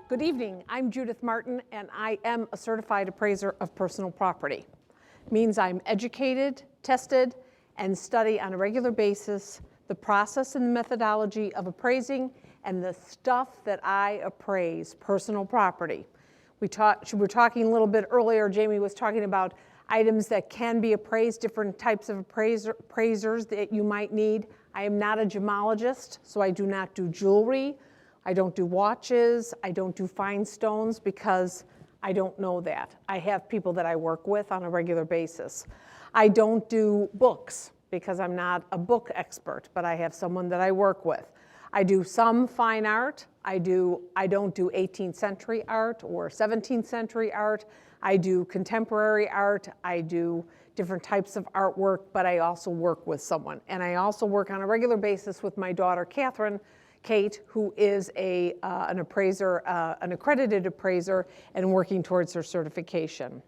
Good evening. I'm Judith Martin, and I am a certified appraiser of personal property. It means I'm educated, tested, and study on a regular basis the process and methodology of appraising and the stuff that I appraise, personal property. We were talking a little bit earlier, Jamie was talking about items that can be appraised, different types of appraisers that you might need. I am not a gemologist, so I do not do jewelry. I don't do watches. I don't do fine stones because I don't know that. I have people that I work with on a regular basis. I don't do books because I'm not a book expert, but I have someone that I work with. I do some fine art. I don't do 18th century art or 17th century art. I do contemporary art. I do different types of artwork, but I also work with someone. And I also work on a regular basis with my daughter, Kate, who is an appraiser, an accredited appraiser, and working towards her certification.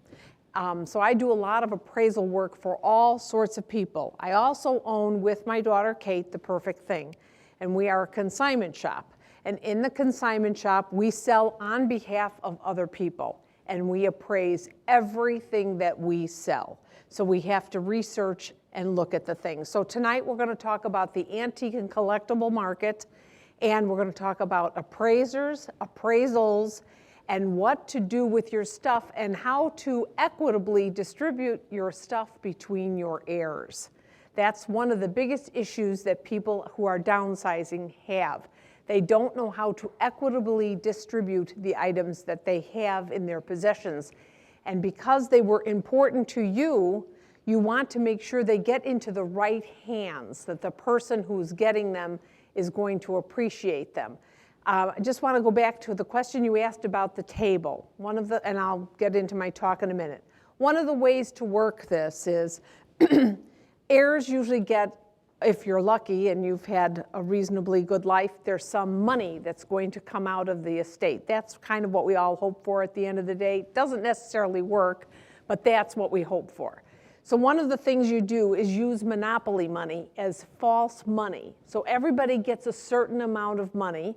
So I do a lot of appraisal work for all sorts of people. I also own, with my daughter, Kate, The Perfect Thing, and we are a consignment shop. And in the consignment shop, we sell on behalf of other people, and we appraise everything that we sell. So we have to research and look at the things. So tonight we're going to talk about the antique and collectible market, and we're going to talk about appraisers, appraisals, and what to do with your stuff and how to equitably distribute your stuff between your heirs. That's one of the biggest issues that people who are downsizing have. They don't know how to equitably distribute the items that they have in their possessions. And because they were important to you, you want to make sure they get into the right hands, that the person who's getting them is going to appreciate them. I just want to go back to the question you asked about the table. And I'll get into my talk in a minute. One of the ways to work this is heirs usually get, if you're lucky and you've had a reasonably good life, there's some money that's going to come out of the estate. That's kind of what we all hope for at the end of the day. It doesn't necessarily work, but that's what we hope for. So one of the things you do is use monopoly money as false money. So everybody gets a certain amount of money,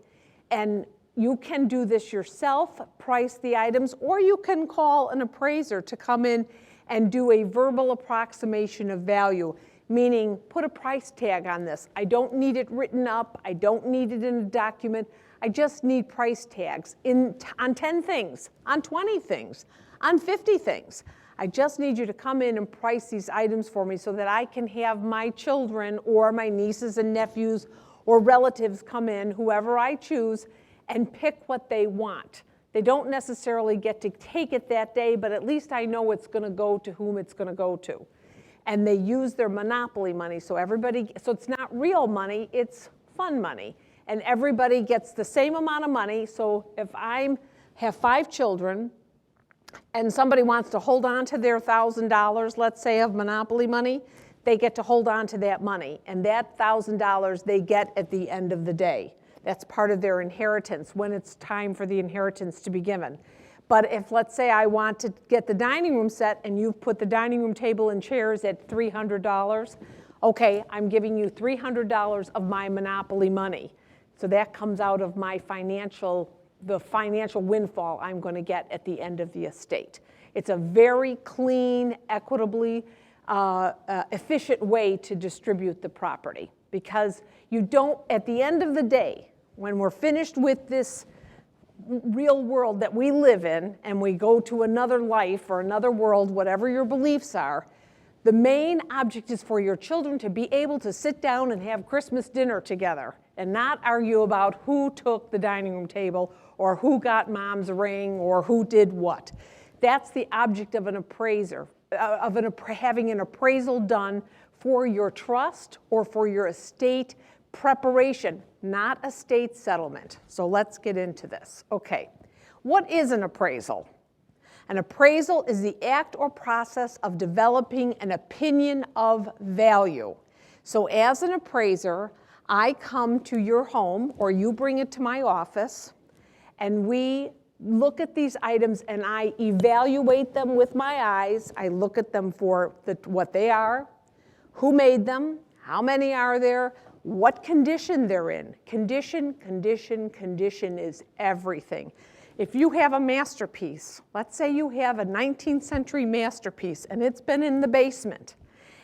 and you can do this yourself, price the items, or you can call an appraiser to come in and do a verbal approximation of value, meaning put a price tag on this. I don't need it written up. I don't need it in a document. I just need price tags on 10 things, on 20 things, on 50 things. I just need you to come in and price these items for me so that I can have my children or my nieces and nephews or relatives come in, whoever I choose, and pick what they want. They don't necessarily get to take it that day, but at least I know it's going to go to whom it's going to go to. And they use their monopoly money, so it's not real money, it's fun money. And everybody gets the same amount of money. So if I have 5 children, and somebody wants to hold on to their $1,000, let's say, of monopoly money, they get to hold on to that money. And that $1,000 they get at the end of the day. That's part of their inheritance when it's time for the inheritance to be given. But if, let's say, I want to get the dining room set and you've put the dining room table and chairs at $300, okay, I'm giving you $300 of my monopoly money. So that comes out of my the financial windfall I'm going to get at the end of the estate. It's a very clean, equitably efficient way to distribute the property, because you don't, at the end of the day, when we're finished with this real world that we live in and we go to another life or another world, whatever your beliefs are, the main object is for your children to be able to sit down and have Christmas dinner together and not argue about who took the dining room table or who got mom's ring or who did what. That's the object of an appraiser, having an appraisal done for your trust or for your estate preparation, not estate settlement. So let's get into this. Okay, what is an appraisal? An appraisal is the act or process of developing an opinion of value. So as an appraiser, I come to your home or you bring it to my office and we look at these items and I evaluate them with my eyes. I look at them for what they are, who made them, how many are there, what condition they're in. Condition is everything. If you have a masterpiece, let's say you have a 19th century masterpiece and it's been in the basement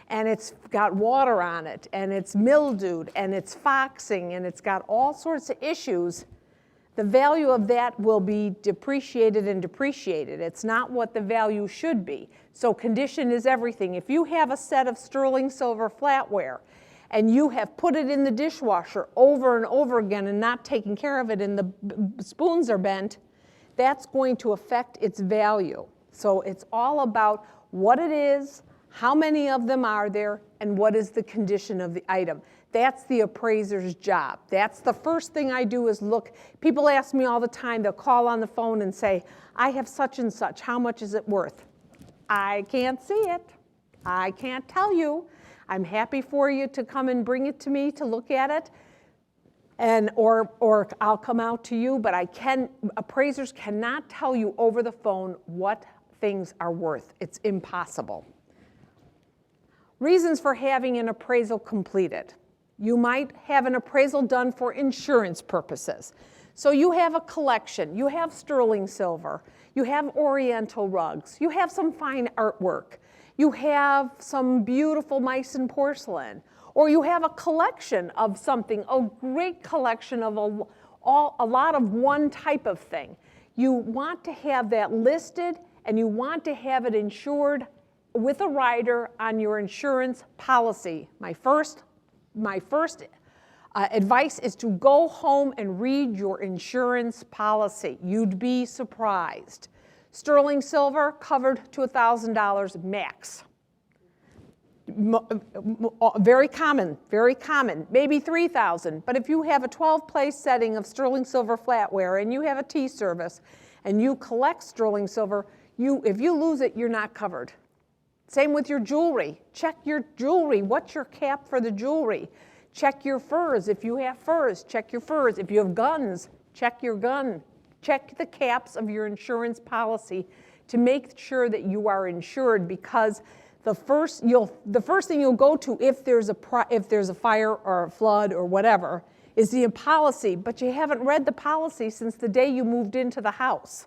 and it's got water on it and it's mildewed and it's foxing and it's got all sorts of issues, the value of that will be depreciated and depreciated. It's not what the value should be. So condition is everything. If you have a set of sterling silver flatware and you have put it in the dishwasher over and over again and not taken care of it and the spoons are bent, that's going to affect its value. So it's all about what it is, how many of them are there, and what is the condition of the item. That's the appraiser's job. That's the first thing I do is look. People ask me all the time, they'll call on the phone and say, I have such and such, how much is it worth? I can't see it. I can't tell you. I'm happy for you to come and bring it to me to look at it, or I'll come out to you, but appraisers cannot tell you over the phone what things are worth. It's impossible. Reasons for having an appraisal completed. You might have an appraisal done for insurance purposes. So you have a collection, you have sterling silver, you have oriental rugs, you have some fine artwork, you have some beautiful Meissen porcelain, or you have a collection of something, a great collection of a lot of one type of thing. You want to have that listed and you want to have it insured with a rider on your insurance policy. My first advice is to go home and read your insurance policy. You'd be surprised. Sterling silver covered to $1,000 max. Very common, maybe $3,000. But if you have a 12-place setting of sterling silver flatware and you have a tea service and you collect sterling silver, if you lose it, you're not covered. Same with your jewelry. Check your jewelry. What's your cap for the jewelry? Check your furs. If you have furs, check your furs. If you have guns, check your gun. Check the caps of your insurance policy to make sure that you are insured, because the first thing you'll go to if there's a fire or a flood or whatever is the policy, but you haven't read the policy since the day you moved into the house.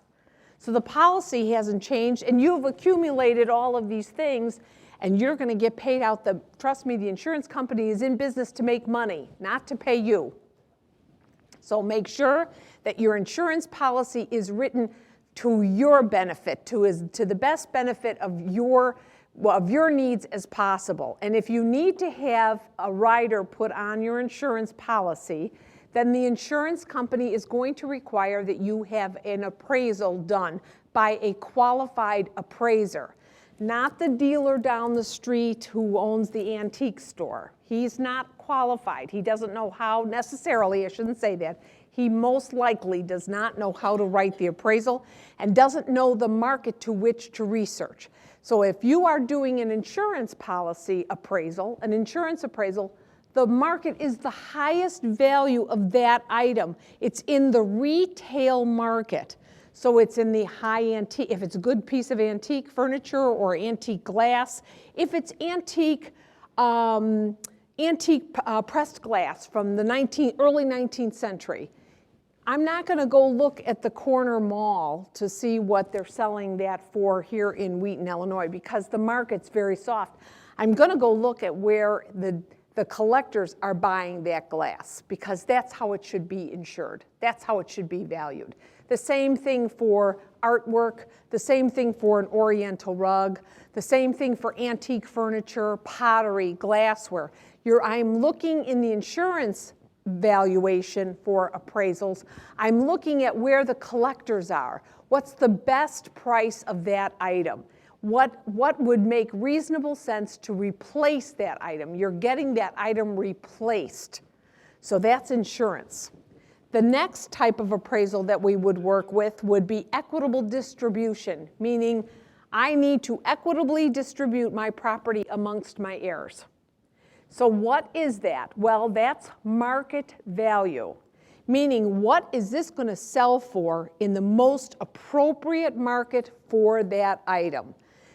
So the policy hasn't changed, and you've accumulated all of these things, and you're going to get paid out. Trust me, the insurance company is in business to make money, not to pay you. So make sure that your insurance policy is written to your benefit, to the best benefit of your needs as possible. And if you need to have a rider put on your insurance policy, then the insurance company is going to require that you have an appraisal done by a qualified appraiser, not the dealer down the street who owns the antique store. He's not qualified. He doesn't know how necessarily, I shouldn't say that, he most likely does not know how to write the appraisal and doesn't know the market to which to research. So if you are doing an insurance policy appraisal, an insurance appraisal, the market is the highest value of that item. It's in the retail market. So it's in the high antique, if it's a good piece of antique furniture or antique glass, if it's antique pressed glass from the early 19th century, I'm not going to go look at the corner mall to see what they're selling that for here in Wheaton, Illinois, because the market's very soft. I'm going to go look at where the collectors are buying that glass, because that's how it should be insured. That's how it should be valued. The same thing for artwork, the same thing for an oriental rug, the same thing for antique furniture, pottery, glassware. I'm looking in the insurance valuation for appraisals. I'm looking at where the collectors are. What's the best price of that item? What would make reasonable sense to replace that item? You're getting that item replaced. So that's insurance. The next type of appraisal that we would work with would be equitable distribution, meaning I need to equitably distribute my property amongst my heirs. So what is that? Well, that's market value, meaning what is this going to sell for in the most appropriate market for that item?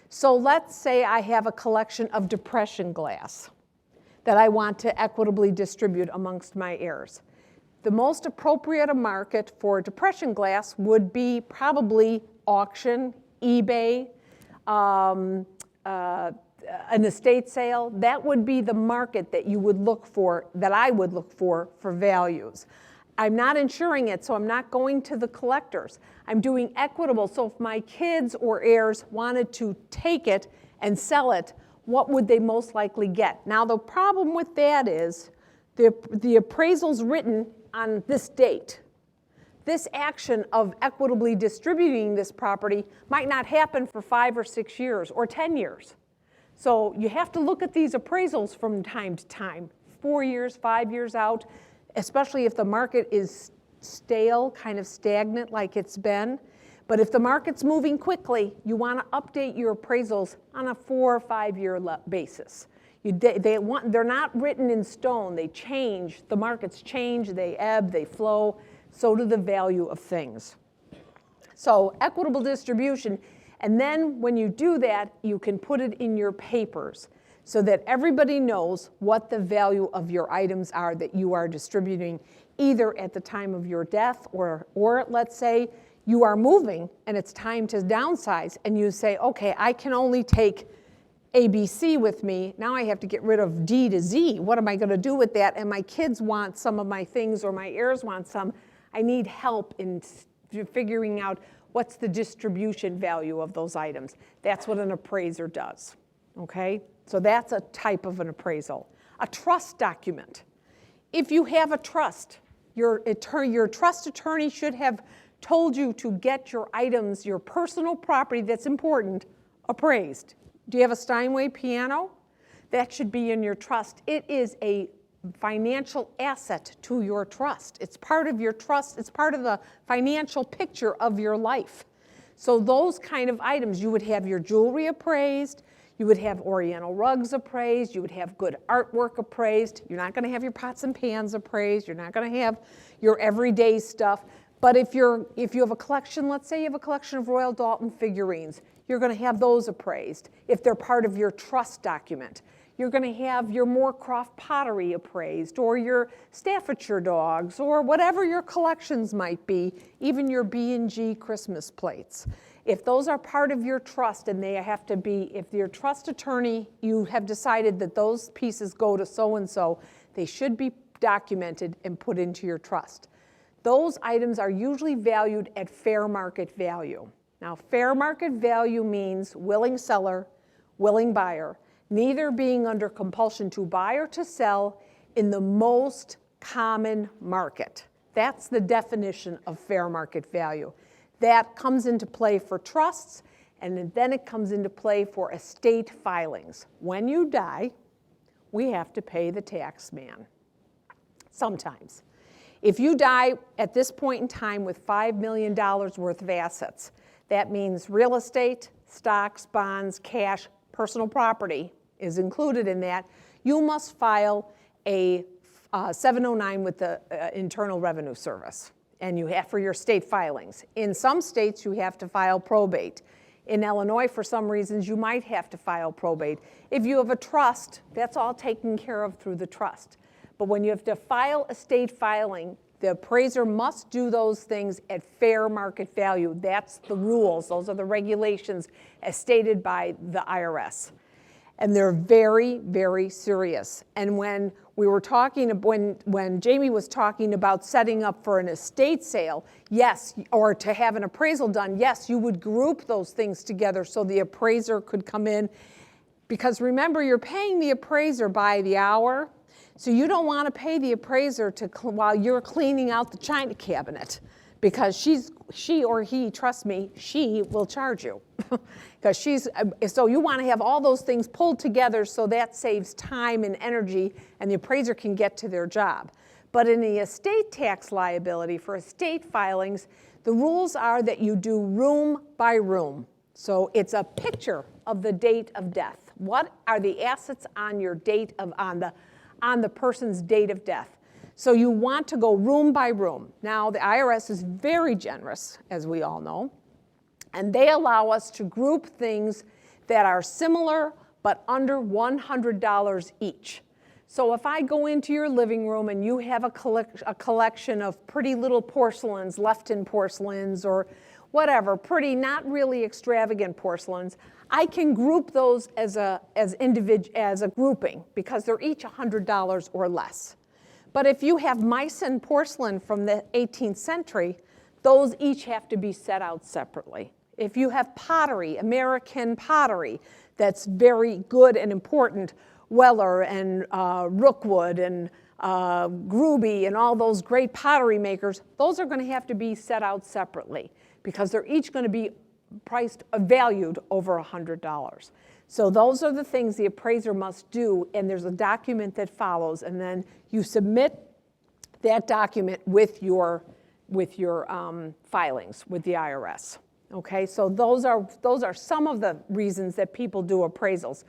So let's say I have a collection of depression glass that I want to equitably distribute amongst my heirs. The most appropriate a market for depression glass would be probably auction, eBay, an estate sale. That would be the market that you would look for, that I would look for values. I'm not insuring it, so I'm not going to the collectors. I'm doing Equitable, so if my kids or heirs wanted to take it and sell it, what would they most likely get? Now the problem with that is the appraisal's written on this date. This action of equitably distributing this property might not happen for 5 or 6 years or 10 years. So you have to look at these appraisals from time to time, 4 years, 5 years out, especially if the market is stale, kind of stagnant like it's been. But if the market's moving quickly, you want to update your appraisals on a 4 or 5 year basis. They're not written in stone. They change. The markets change. They ebb. They flow. So do the value of things. So equitable distribution. And then when you do that, you can put it in your papers so that everybody knows what the value of your items are that you are distributing, either at the time of your death or let's say you are moving and it's time to downsize and you say, okay, I can only take ABC with me. Now I have to get rid of D to Z. What am I going to do with that? And my kids want some of my things or my heirs want some. I need help in figuring out what's the distribution value of those items. That's what an appraiser does, okay? So that's a type of an appraisal. A trust document. If you have a trust, your trust attorney should have told you to get your items, your personal property that's important, appraised. Do you have a Steinway piano? That should be in your trust. It is a financial asset to your trust. It's part of your trust. It's part of the financial picture of your life. So those kind of items, you would have your jewelry appraised, you would have oriental rugs appraised, you would have good artwork appraised. You're not going to have your pots and pans appraised. You're not going to have your everyday stuff. But if you have a collection, let's say you have a collection of Royal Dalton figurines, you're going to have those appraised if they're part of your trust document. You're going to have your Moorcroft pottery appraised, or your Staffordshire dogs, or whatever your collections might be, even your B&G Christmas plates. If those are part of your trust and they have to be, if your trust attorney, you have decided that those pieces go to so-and-so, they should be documented and put into your trust. Those items are usually valued at fair market value. Now, fair market value means willing seller, willing buyer, neither being under compulsion to buy or to sell in the most common market. That's the definition of fair market value. That comes into play for trusts, and then it comes into play for estate filings. When you die, we have to pay the tax man, sometimes. If you die at this point in time with $5 million worth of assets, that means real estate, stocks, bonds, cash, personal property is included in that. You must file a 709 with the Internal Revenue Service, and you have for your state filings. In some states, you have to file probate. In Illinois, for some reasons, you might have to file probate. If you have a trust, that's all taken care of through the trust. But when you have to file estate filing, the appraiser must do those things at fair market value. That's the rules. Those are the regulations as stated by the IRS. And they're very, very serious. And when we were talking, when Jamie was talking about setting up for an estate sale, yes, or to have an appraisal done, yes, you would group those things together so the appraiser could come in. Because remember, you're paying the appraiser by the hour. So you don't want to pay the appraiser while you're cleaning out the china cabinet, because she or he, trust me, she will charge you. Because so you want to have all those things pulled together so that saves time and energy and the appraiser can get to their job. But in the estate tax liability for estate filings, the rules are that you do room by room. So it's a picture of the date of death. What are the assets on your date of, on the person's date of death? So you want to go room by room. Now, the IRS is very generous, as we all know, and they allow us to group things that are similar but under $100 each. So if I go into your living room and you have a collection of pretty little porcelains, Lefton porcelains, or whatever, pretty, not really extravagant porcelains, I can group those as a grouping because they're each $100 or less. But if you have Meissen porcelain from the 18th century, those each have to be set out separately. If you have pottery, American pottery, that's very good and important, Weller and Rookwood and Gruby and all those great pottery makers, those are going to have to be set out separately because they're each going to be valued over $100. So those are the things the appraiser must do, and there's a document that follows, and then you submit that document with your filings with the IRS. Okay, so those are some of the reasons that people do appraisals.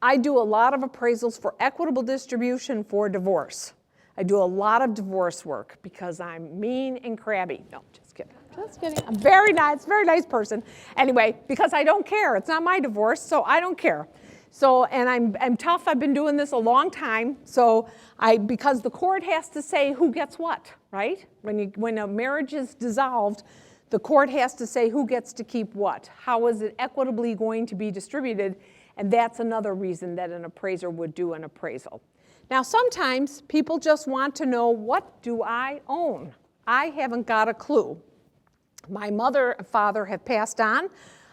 I do a lot of appraisals for equitable distribution for divorce. I do a lot of divorce work because I'm mean and crabby. No, just kidding. Just kidding. I'm very nice person. Anyway, because I don't care. It's not my divorce, so I don't care. So, and I'm tough. I've been doing this a long time. So because the court has to say who gets what, right? When a marriage is dissolved, the court has to say who gets to keep what. How is it equitably going to be distributed? And that's another reason that an appraiser would do an appraisal. Now, sometimes people just want to know, what do I own? I haven't got a clue. My mother and father have passed on.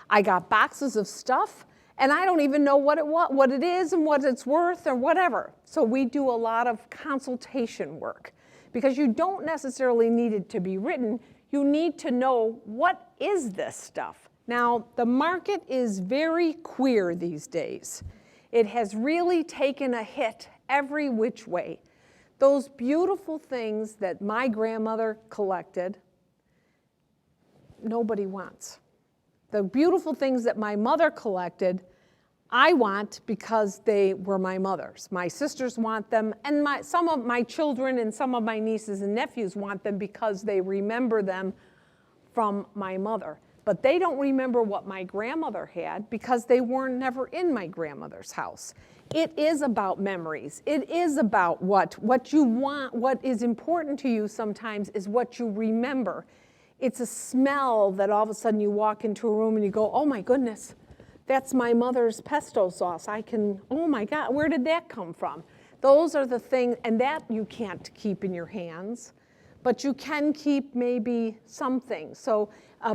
I got boxes of stuff, and I don't even know what it is and what it's worth or whatever. So we do a lot of consultation work because you don't necessarily need it to be written. You need to know, what is this stuff? Now, the market is very queer these days. It has really taken a hit every which way. Those beautiful things that my grandmother collected, nobody wants. The beautiful things that my mother collected, I want because they were my mother's. My sisters want them, and some of my children and some of my nieces and nephews want them because they remember them from my mother. But they don't remember what my grandmother had because they weren't never in my grandmother's house. It is about memories. It is about what you want. What is important to you sometimes is what you remember. It's a smell that all of a sudden you walk into a room and you go, oh my goodness, that's my mother's pesto sauce. Oh my God, where did that come from? Those are the things, and that you can't keep in your hands, but you can keep maybe something. So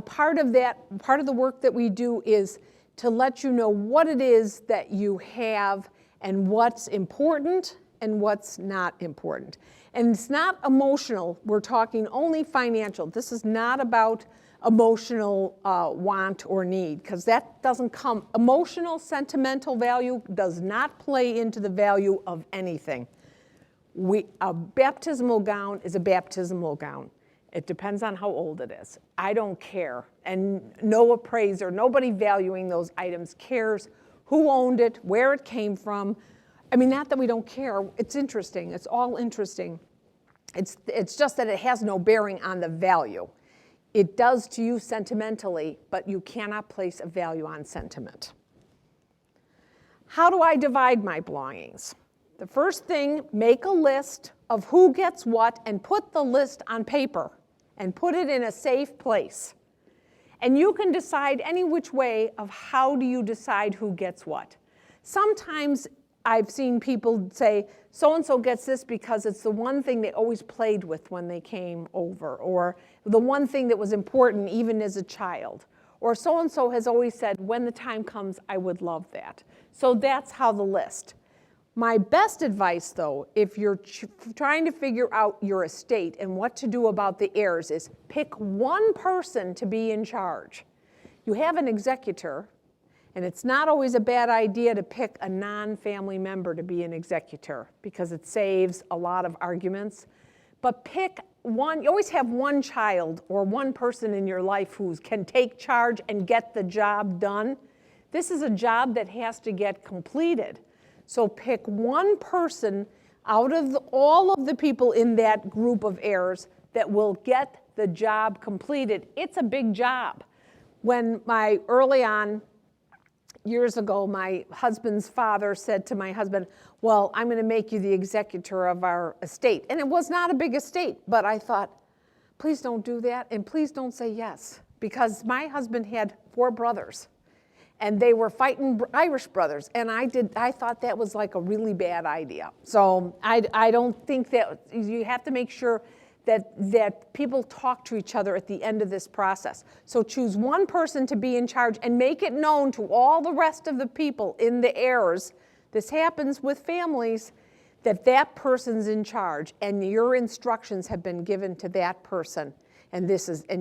part of the work that we do is to let you know what it is that you have and what's important and what's not important. And it's not emotional. We're talking only financial. This is not about emotional want or need, because that doesn't come. Emotional, sentimental value does not play into the value of anything. A baptismal gown is a baptismal gown. It depends on how old it is. I don't care. And no appraiser, nobody valuing those items cares who owned it, where it came from. I mean, not that we don't care. It's interesting. It's all interesting. It's just that it has no bearing on the value. It does to you sentimentally, but you cannot place a value on sentiment. How do I divide my belongings? The first thing, make a list of who gets what and put the list on paper and put it in a safe place. And you can decide any which way of how do you decide who gets what. Sometimes I've seen people say, so-and-so gets this because it's the one thing they always played with when they came over, or the one thing that was important even as a child. Or so-and-so has always said, when the time comes, I would love that. So that's how the list. My best advice, though, if you're trying to figure out your estate and what to do about the heirs, is pick one person to be in charge. You have an executor, and it's not always a bad idea to pick a non-family member to be an executor because it saves a lot of arguments. But pick one. You always have one child or one person in your life who can take charge and get the job done. This is a job that has to get completed. So pick one person out of all of the people in that group of heirs that will get the job completed. It's a big job. Early on, years ago, my husband's father said to my husband, well, I'm going to make you the executor of our estate. And it was not a big estate, but I thought, please don't do that, and please don't say yes, because my husband had 4 brothers, and they were fighting Irish brothers, and I thought that was like a really bad idea. So I don't think that, you have to make sure that people talk to each other at the end of this process. So choose one person to be in charge and make it known to all the rest of the people in the heirs. This happens with families, that person's in charge and your instructions have been given to that person. And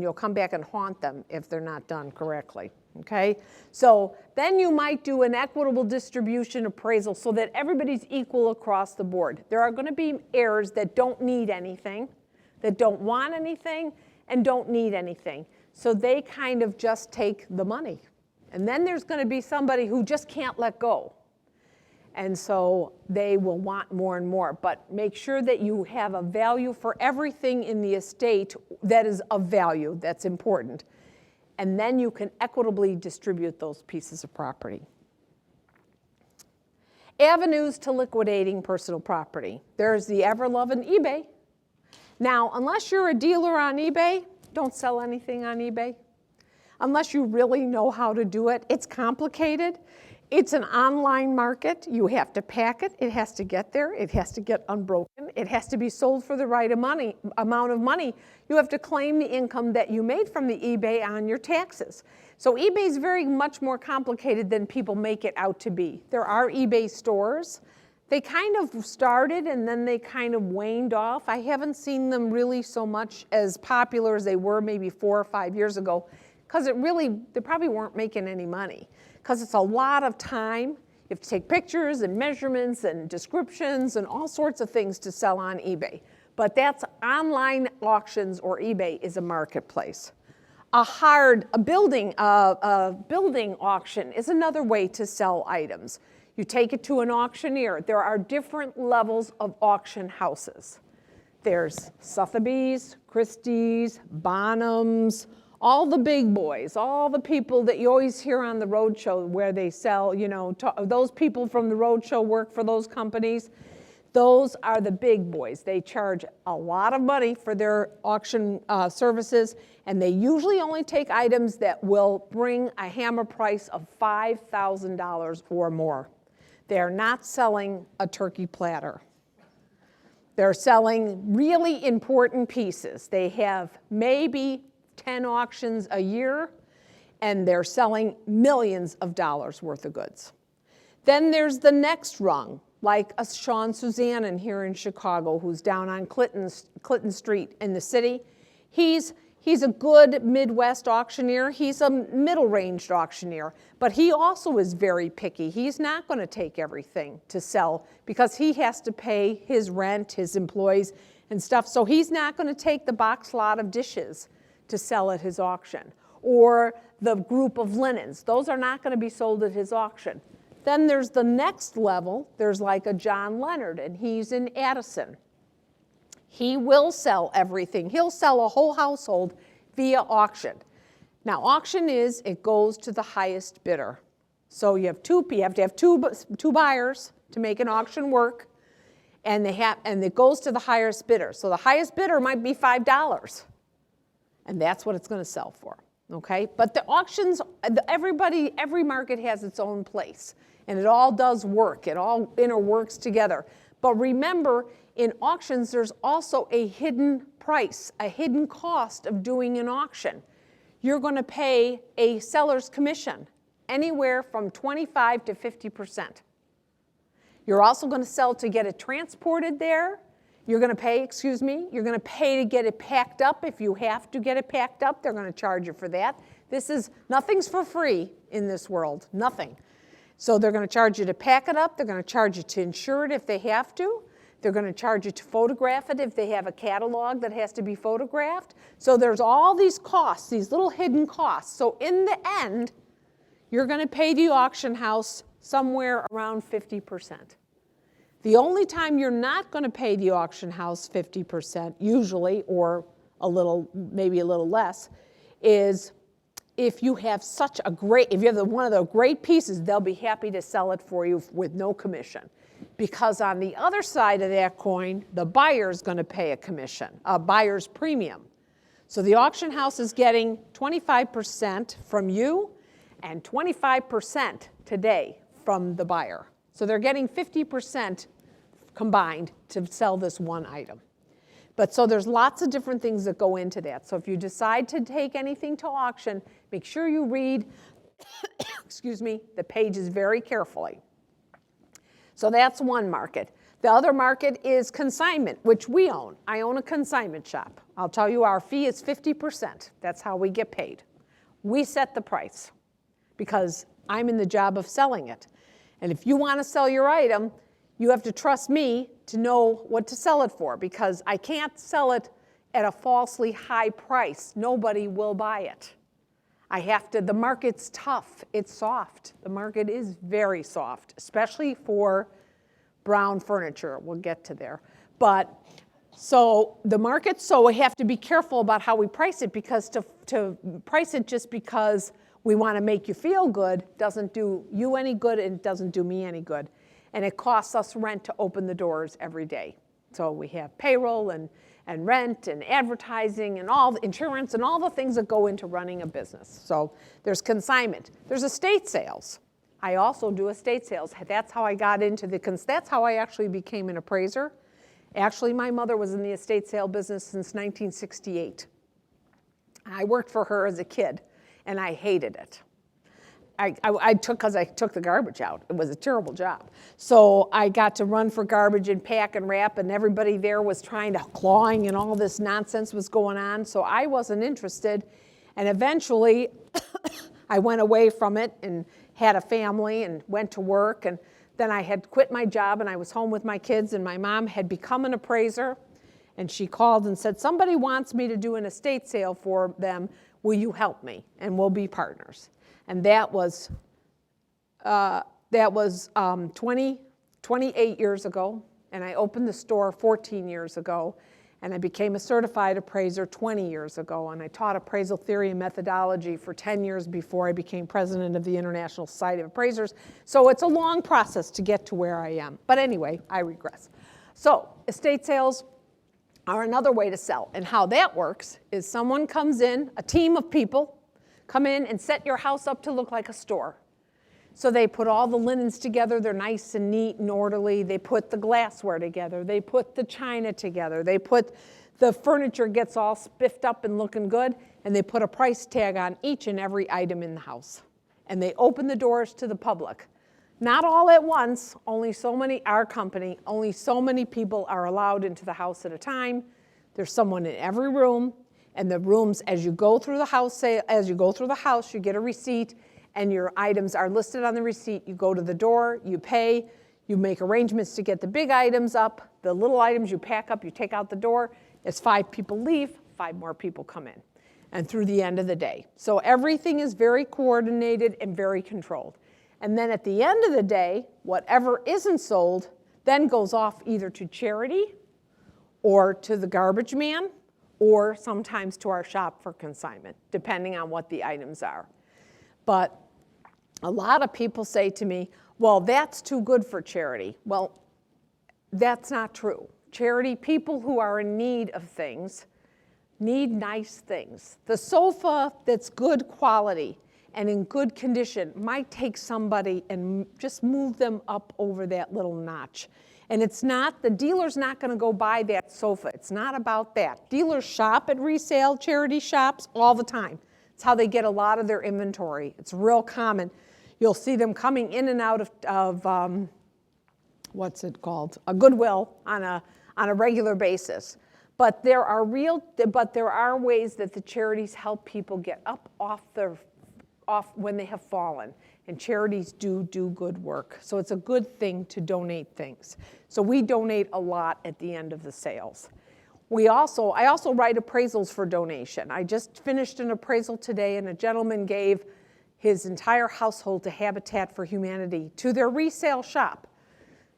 you'll come back and haunt them if they're not done correctly, okay? So then you might do an equitable distribution appraisal so that everybody's equal across the board. There are going to be heirs that don't need anything, that don't want anything, and don't need anything. So they kind of just take the money. And then there's going to be somebody who just can't let go. And so they will want more and more. But make sure that you have a value for everything in the estate that is of value, that's important. And then you can equitably distribute those pieces of property. Avenues to liquidating personal property. There's the ever-loving eBay. Now, unless you're a dealer on eBay, don't sell anything on eBay. Unless you really know how to do it. It's complicated. It's an online market. You have to pack it. It has to get there. It has to get unbroken. It has to be sold for the right amount of money. You have to claim the income that you made from the eBay on your taxes. So eBay is very much more complicated than people make it out to be. There are eBay stores. They kind of started and then they kind of waned off. I haven't seen them really so much as popular as they were maybe 4 or 5 years ago, because they probably weren't making any money, because it's a lot of time. You have to take pictures and measurements and descriptions and all sorts of things to sell on eBay. But that's online auctions, or eBay is a marketplace. A building auction is another way to sell items. You take it to an auctioneer. There are different levels of auction houses. There's Sotheby's, Christie's, Bonhams, all the big boys, all the people that you always hear on the roadshow where they sell, those people from the roadshow work for those companies. Those are the big boys. They charge a lot of money for their auction services, and they usually only take items that will bring a hammer price of $5,000 or more. They're not selling a turkey platter. They're selling really important pieces. They have maybe 10 auctions a year, and they're selling millions of dollars worth of goods. Then there's the next rung, like a Sean Suzanne here in Chicago, who's down on Clinton Street in the city. He's a good Midwest auctioneer. He's a middle-ranged auctioneer, but he also is very picky. He's not going to take everything to sell because he has to pay his rent, his employees, and stuff. So he's not going to take the box lot of dishes to sell at his auction, or the group of linens. Those are not going to be sold at his auction. Then there's the next level. There's like a John Leonard, and he's in Addison. He will sell everything. He'll sell a whole household via auction. Now, auction it goes to the highest bidder. So you have to have two buyers to make an auction work, and it goes to the highest bidder. So the highest bidder might be $5, and that's what it's going to sell for. Okay? But the auctions, every market has its own place, and it all does work. It all interworks together. But remember, in auctions, there's also a hidden price, a hidden cost of doing an auction. You're going to pay a seller's commission, anywhere from 25 to 50%. You're also going to sell to get it transported there. You're going to pay to get it packed up. If you have to get it packed up, they're going to charge you for that. Nothing's for free in this world, nothing. So they're going to charge you to pack it up. They're going to charge you to insure it if they have to. They're going to charge you to photograph it if they have a catalog that has to be photographed. So there's all these costs, these little hidden costs. So in the end, you're going to pay the auction house somewhere around 50%. The only time you're not going to pay the auction house 50%, usually, or maybe a little less, is if you have if you have one of the great pieces, they'll be happy to sell it for you with no commission. Because on the other side of that coin, the buyer's going to pay a commission, a buyer's premium. So the auction house is getting 25% from you and 25% today from the buyer. So they're getting 50% combined to sell this one item. But so there's lots of different things that go into that. So if you decide to take anything to auction, make sure you read, excuse me, the pages very carefully. So that's one market. The other market is consignment, which we own. I own a consignment shop. I'll tell you, our fee is 50%. That's how we get paid. We set the price because I'm in the job of selling it. And if you want to sell your item, you have to trust me to know what to sell it for, because I can't sell it at a falsely high price. Nobody will buy it. The market's tough. It's soft. The market is very soft, especially for brown furniture. We'll get to there. But so the market, so we have to be careful about how we price it, because to price it just because we want to make you feel good doesn't do you any good, and it doesn't do me any good. And it costs us rent to open the doors every day. So we have payroll and rent and advertising and all the insurance and all the things that go into running a business. So there's consignment. There's estate sales. I also do estate sales. That's how I got into that's how I actually became an appraiser. Actually, my mother was in the estate sale business since 1968. I worked for her as a kid, and I hated it. Because I took the garbage out. It was a terrible job. So I got to run for garbage and pack and wrap, and everybody there was clawing, and all this nonsense was going on. So I wasn't interested. And eventually, I went away from it and had a family and went to work. And then I had quit my job, and I was home with my kids, and my mom had become an appraiser. And she called and said, somebody wants me to do an estate sale for them. Will you help me? And we'll be partners. And that was 28 years ago, and I opened the store 14 years ago, and I became a certified appraiser 20 years ago, and I taught appraisal theory and methodology for 10 years before I became president of the International Society of Appraisers. So it's a long process to get to where I am. But anyway, I regress. So estate sales are another way to sell, and how that works is someone comes in, a team of people, come in and set your house up to look like a store. So they put all the linens together, they're nice and neat and orderly. They put the glassware together, they put the china together, they put the furniture gets all spiffed up and looking good, and they put a price tag on each and every item in the house. And they open the doors to the public. Not all at once, only so many people are allowed into the house at a time. There's someone in every room. And the rooms, as you go through the house, you get a receipt, and your items are listed on the receipt. You go to the door, you pay, you make arrangements to get the big items up. The little items you pack up, you take out the door. As 5 people leave, 5 more people come in, and through the end of the day. So everything is very coordinated and very controlled. And then at the end of the day, whatever isn't sold then goes off either to charity or to the garbage man, or sometimes to our shop for consignment, depending on what the items are. But a lot of people say to me, well, that's too good for charity. Well, that's not true. Charity, people who are in need of things, need nice things. The sofa that's good quality and in good condition might take somebody and just move them up over that little notch. And the dealer's not going to go buy that sofa. It's not about that. Dealers shop at resale charity shops all the time. It's how they get a lot of their inventory. It's real common. You'll see them coming in and out of a Goodwill on a regular basis. But there are ways that the charities help people get up off when they have fallen. And charities do good work. So it's a good thing to donate things. So we donate a lot at the end of the sales. I also write appraisals for donation. I just finished an appraisal today, and a gentleman gave his entire household to Habitat for Humanity to their resale shop.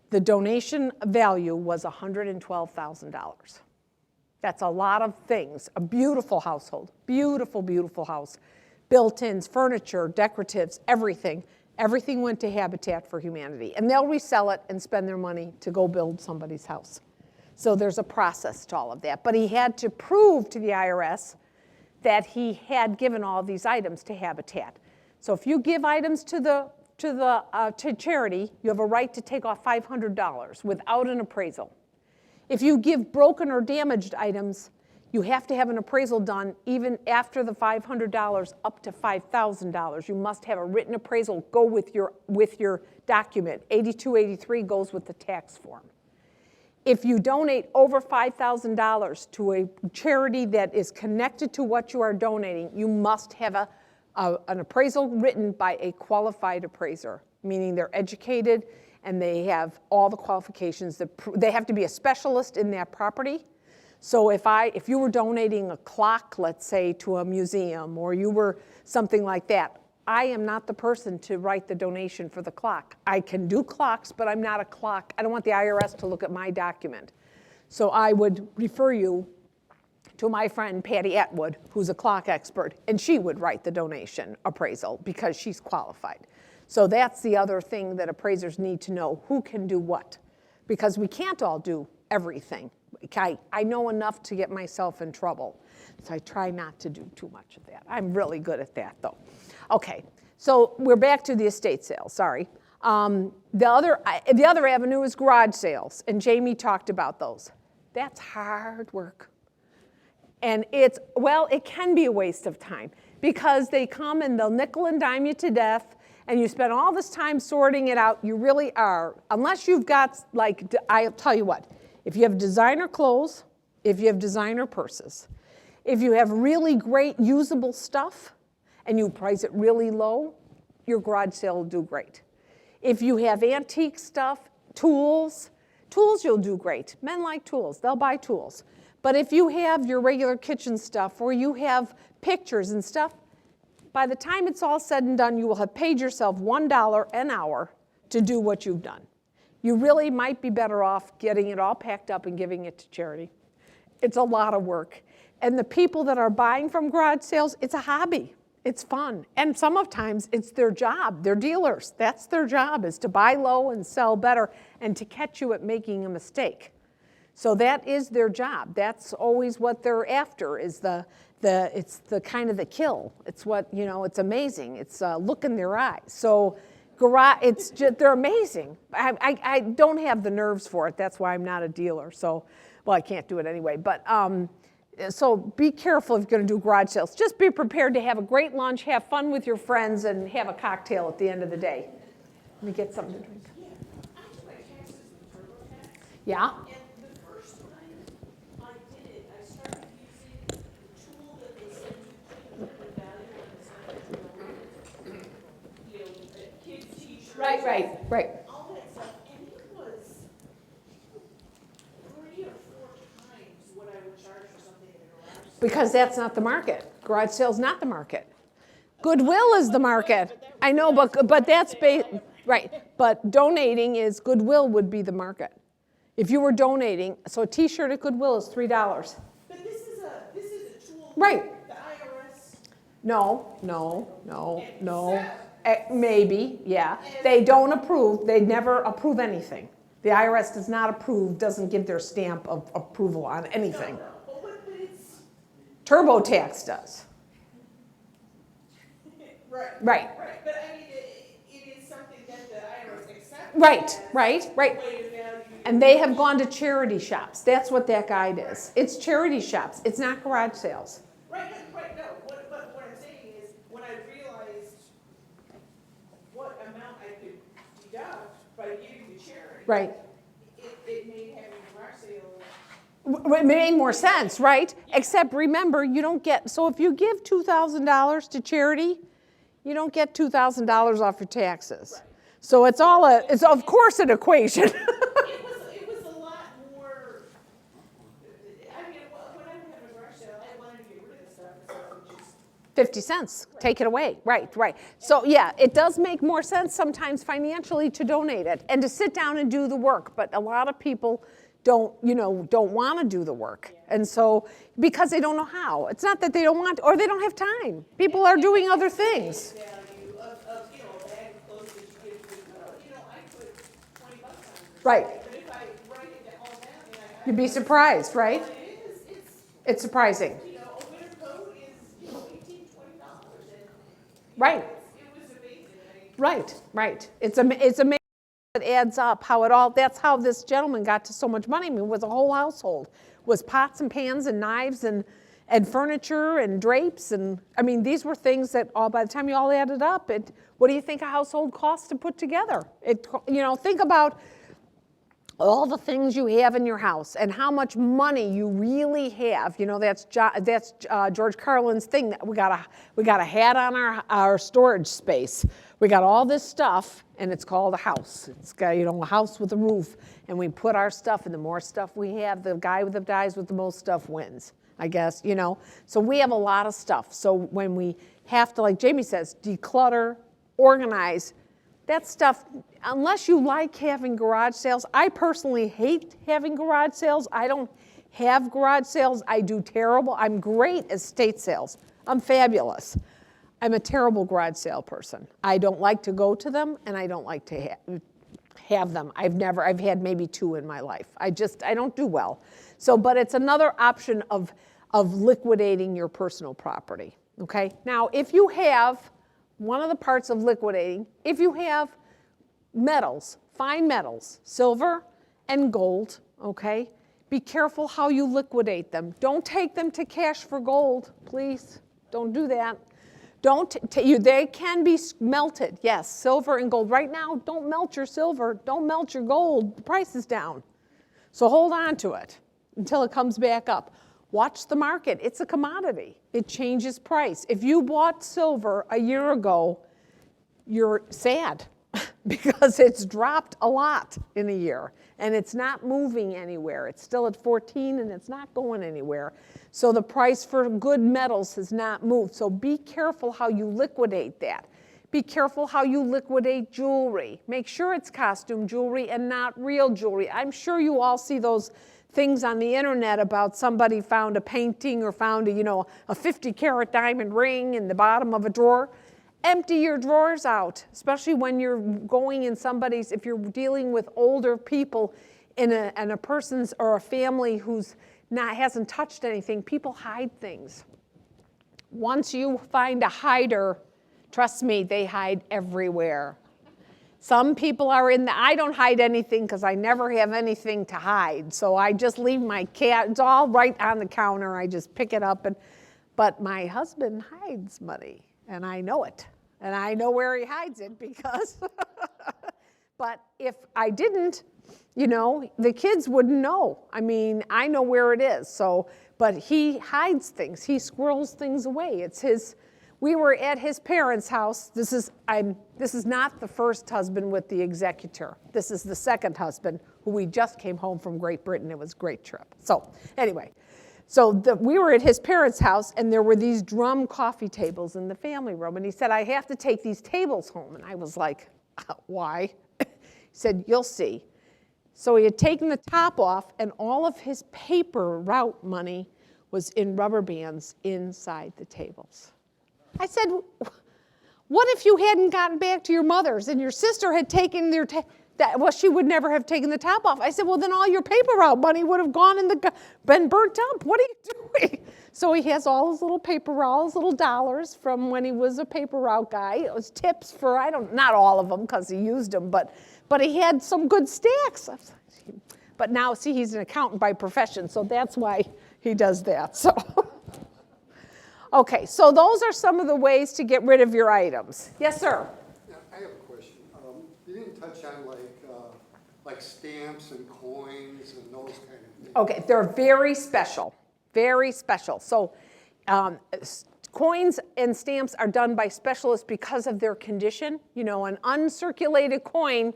The donation value was $112,000. That's a lot of things. A beautiful household, beautiful, beautiful house. built-ins, furniture, decoratives, everything. Everything went to Habitat for Humanity. And they'll resell it and spend their money to go build somebody's house. So there's a process to all of that. But he had to prove to the IRS that he had given all these items to Habitat. So if you give items to charity, you have a right to take off $500 without an appraisal. If you give broken or damaged items, you have to have an appraisal done even after the $500 up to $5,000. You must have a written appraisal go with your document. 8283 goes with the tax form. If you donate over $5,000 to a charity that is connected to what you are donating, you must have an appraisal written by a qualified appraiser, meaning they're educated and they have all the qualifications. They have to be a specialist in that property. So if you were donating a clock, let's say, to a museum, or you were something like that, I am not the person to write the donation for the clock. I can do clocks, but I'm not a clock. I don't want the IRS to look at my document. So I would refer you to my friend Patty Atwood, who's a clock expert, and she would write the donation appraisal because she's qualified. So that's the other thing that appraisers need to know, who can do what, because we can't all do everything. I know enough to get myself in trouble, so I try not to do too much of that. I'm really good at that, though. Okay, so we're back to the estate sale, sorry. The other avenue is garage sales, and Jamie talked about those. That's hard work. And it can be a waste of time, because they come and they'll nickel and dime you to death, and you spend all this time sorting it out. You really are, unless you've got, like, I'll tell you what, if you have designer clothes, if you have designer purses, if you have really great usable stuff and you price it really low, your garage sale will do great. If you have antique stuff, tools you'll do great. Men like tools, they'll buy tools. But if you have your regular kitchen stuff or you have pictures and stuff, by the time it's all said and done, you will have paid yourself $1 an hour to do what you've done. You really might be better off getting it all packed up and giving it to charity. It's a lot of work. And the people that are buying from garage sales, it's a hobby. It's fun. And some of times it's their job. They're dealers. That's their job, is to buy low and sell better and to catch you at making a mistake. So that is their job. That's always what they're after, is it's the kind of the kill. It's what, it's amazing. It's a look in their eyes. So they're amazing. I don't have the nerves for it. That's why I'm not a dealer. So, I can't do it anyway. But so be careful if you're going to do garage sales. Just be prepared to have a great lunch, have fun with your friends, and have a cocktail at the end of the day. Let me get something to drink. Yeah, I do my taxes with TurboTax. Yeah. And the first time I did it, I started using the tool that they send you to the value when it's not kids' t-shirts. Right. All that stuff, and it was 3 or 4 times what I would charge for something in a garage sale. Because that's not the market. Garage sale's not the market. Goodwill is the market. I know, but that's right. But donating is, Goodwill would be the market. If you were donating, so a T-shirt at Goodwill is $3. But this is a tool. Right. The IRS. No. Maybe, yeah. They don't approve. They never approve anything. The IRS does not approve, doesn't give their stamp of approval on anything. No. But it's. TurboTax does. Right. But I mean, it is something that the IRS accepts. Right. Way to value. And they have gone to charity shops. That's what that guide is. It's charity shops. It's not garage sales. Right. No. But what I'm saying is, when I realized what amount I could deduct by giving to charity, Right. it made having a garage sale. It made more sense, right? Except remember, you don't get, so if you give $2,000 to charity, you don't get $2,000 off your taxes. Right. So it's of course an equation. It was a lot more. I mean, when I would have a garage sale, I wanted to get rid of the stuff, so I would just. 50 cents, take it away, right. So yeah, it does make more sense sometimes financially to donate it and to sit down and do the work, but a lot of people don't want to do the work. And so, because they don't know how. It's not that they don't want, or they don't have time. People are doing other things. Value of a bag of clothes that you give to, I put $20 on it. Right. But if I write it all down, You'd be surprised, right? it is, It's surprising. a winter coat is, $18, $20. And, Right. it was amazing. Right. It's amazing. It adds up how it all, that's how this gentleman got to so much money. I mean, it was a whole household. It was pots and pans and knives and furniture and drapes. And I mean, these were things that all, by the time you all added up, what do you think a household costs to put together? Think about all the things you have in your house and how much money you really have. That's George Carlin's thing. That we got a hat on our storage space. We got all this stuff, and it's called a house. It's got a house with a roof, and we put our stuff. And the more stuff we have, the guy with the dies with the most stuff wins, I guess. So we have a lot of stuff. So when we have to, like Jamie says, declutter, organize. That stuff, unless you like having garage sales, I personally hate having garage sales. I don't have garage sales. I do terrible. I'm great at estate sales. I'm fabulous. I'm a terrible garage sale person. I don't like to go to them, and I don't like to have them. I've had maybe 2 in my life. I don't do well. So, but it's another option of liquidating your personal property, okay? Now, if you have, one of the parts of liquidating, if you have metals, fine metals, silver and gold, okay? Be careful how you liquidate them. Don't take them to cash for gold, please. Don't do that. They can be melted, yes, silver and gold. Right now, don't melt your silver, don't melt your gold. The price is down. So hold on to it until it comes back up. Watch the market. It's a commodity. It changes price. If you bought silver a year ago, you're sad because it's dropped a lot in a year and it's not moving anywhere. It's still at 14 and it's not going anywhere. So the price for good metals has not moved. So be careful how you liquidate that. Be careful how you liquidate jewelry. Make sure it's costume jewelry and not real jewelry. I'm sure you all see those things on the internet about somebody found a painting or found a 50-carat diamond ring in the bottom of a drawer. Empty your drawers out, especially when you're going in somebody's, if you're dealing with older people in a person's or a family who's hasn't touched anything. People hide things. Once you find a hider, trust me, they hide everywhere. Some people are I don't hide anything because I never have anything to hide. So I just leave my cat, it's all right on the counter. I just pick it up. But my husband hides money, and I know it. And I know where he hides it because, but if I didn't, the kids wouldn't know. I mean, I know where it is. So, but he hides things. He squirrels things away. We were at his parents' house. This is not the first husband with the executor. This is the second husband who we just came home from Great Britain. It was a great trip. So anyway, we were at his parents' house and there were these drum coffee tables in the family room. And he said, I have to take these tables home. And I was like, why? He said, you'll see. So he had taken the top off and all of his paper route money was in rubber bands inside the tables. I said, what if you hadn't gotten back to your mother's and your sister had taken she would never have taken the top off. I said, well, then all your paper route money would have gone been burnt up. What are you doing? So he has all his little paper routes, little dollars from when he was a paper route guy. It was tips for, not all of them because he used them, but he had some good stacks. But now, see, he's an accountant by profession, so that's why he does that. So. Okay, so those are some of the ways to get rid of your items. Yes, sir? Yeah, I have a question. You didn't touch on like stamps and coins and those kind of things. Okay, they're very special, very special. So coins and stamps are done by specialists because of their condition. An uncirculated coin,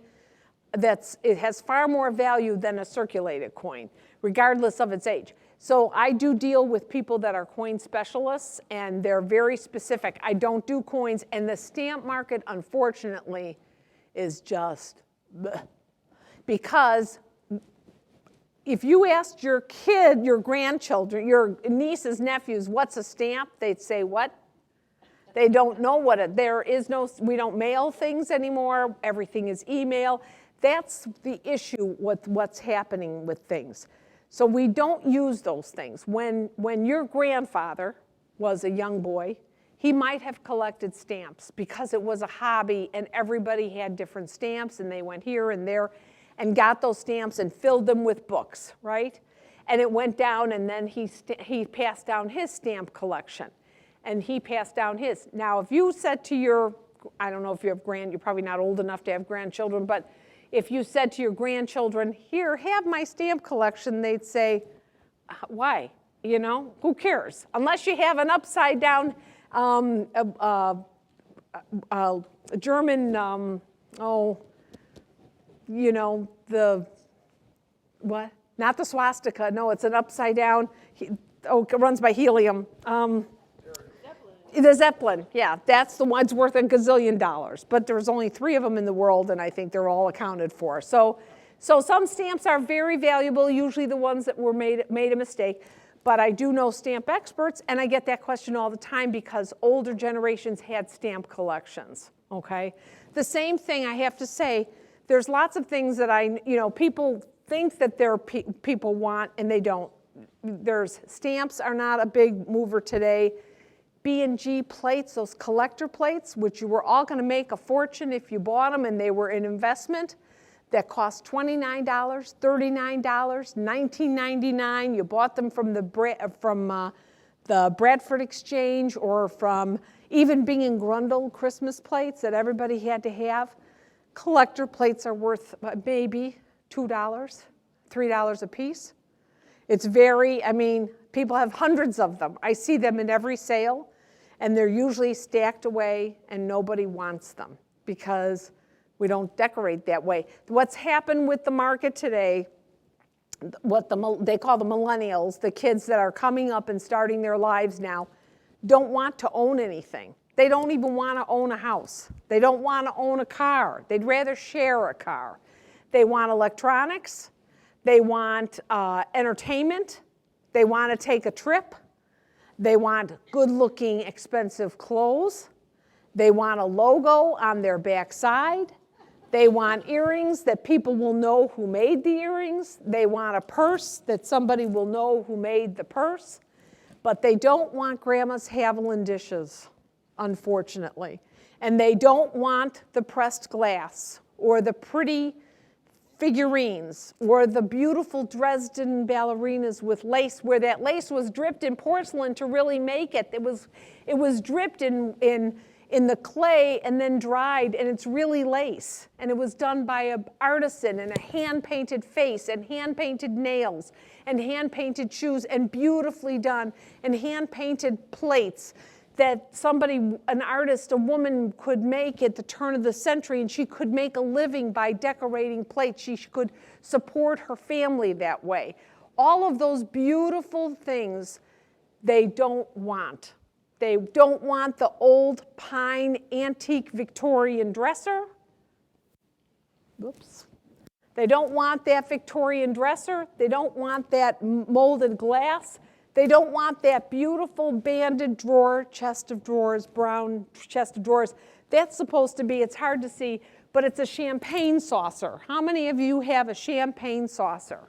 it has far more value than a circulated coin, regardless of its age. So I do deal with people that are coin specialists, and they're very specific. I don't do coins, and the stamp market, unfortunately, is just bleh. Because if you asked your kid, your grandchildren, your nieces, nephews, what's a stamp? They'd say what? They don't know what it, there is no, we don't mail things anymore. Everything is email. That's the issue with what's happening with things. So we don't use those things. When your grandfather was a young boy, he might have collected stamps because it was a hobby and everybody had different stamps and they went here and there and got those stamps and filled them with books, right? And it went down and then he passed down his stamp collection and he passed down his. Now, if you said to your, I don't know if you have you're probably not old enough to have grandchildren, but if you said to your grandchildren, here, have my stamp collection, they'd say, why? You know, who cares? Unless you have an upside down German, you know, the, what? Not the swastika, no, it's an upside down, it runs by helium. The Zeppelin, yeah, that's the one's worth $1 gazillion, but there's only 3 of them in the world, and I think they're all accounted for. So some stamps are very valuable, usually the ones that were made a mistake, but I do know stamp experts, and I get that question all the time because older generations had stamp collections, okay? The same thing I have to say, there's lots of things that people think that people want, and they don't. Stamps are not a big mover today. B&G plates, those collector plates, which you were all going to make a fortune if you bought them and they were an investment, that cost $29, $39, $19.99. You bought them from the Bradford Exchange or from even Bing and Grundle Christmas plates that everybody had to have. Collector plates are worth maybe $2, $3 a piece. It's people have hundreds of them. I see them in every sale, and they're usually stacked away, and nobody wants them because we don't decorate that way. What's happened with the market today, what they call the Millennials, the kids that are coming up and starting their lives now, don't want to own anything. They don't even want to own a house. They don't want to own a car. They'd rather share a car. They want electronics. They want entertainment. They want to take a trip. They want good-looking, expensive clothes. They want a logo on their backside. They want earrings that people will know who made the earrings. They want a purse that somebody will know who made the purse. But they don't want Grandma's Haviland dishes, unfortunately. And they don't want the pressed glass or the pretty figurines or the beautiful Dresden Ballerinas with lace, where that lace was dripped in porcelain to really make it. It was dripped in the clay and then dried, and it's really lace. And it was done by an artisan, and a hand-painted face and hand-painted nails and hand-painted shoes and beautifully done, and hand-painted plates that an artist, a woman could make at the turn of the century, and she could make a living by decorating plates. She could support her family that way. All of those beautiful things they don't want. They don't want the old pine antique Victorian dresser. Whoops. They don't want that Victorian dresser. They don't want that molded glass. They don't want that beautiful banded drawer, chest of drawers, brown chest of drawers. That's supposed to be, it's hard to see, but it's a champagne saucer. How many of you have a champagne saucer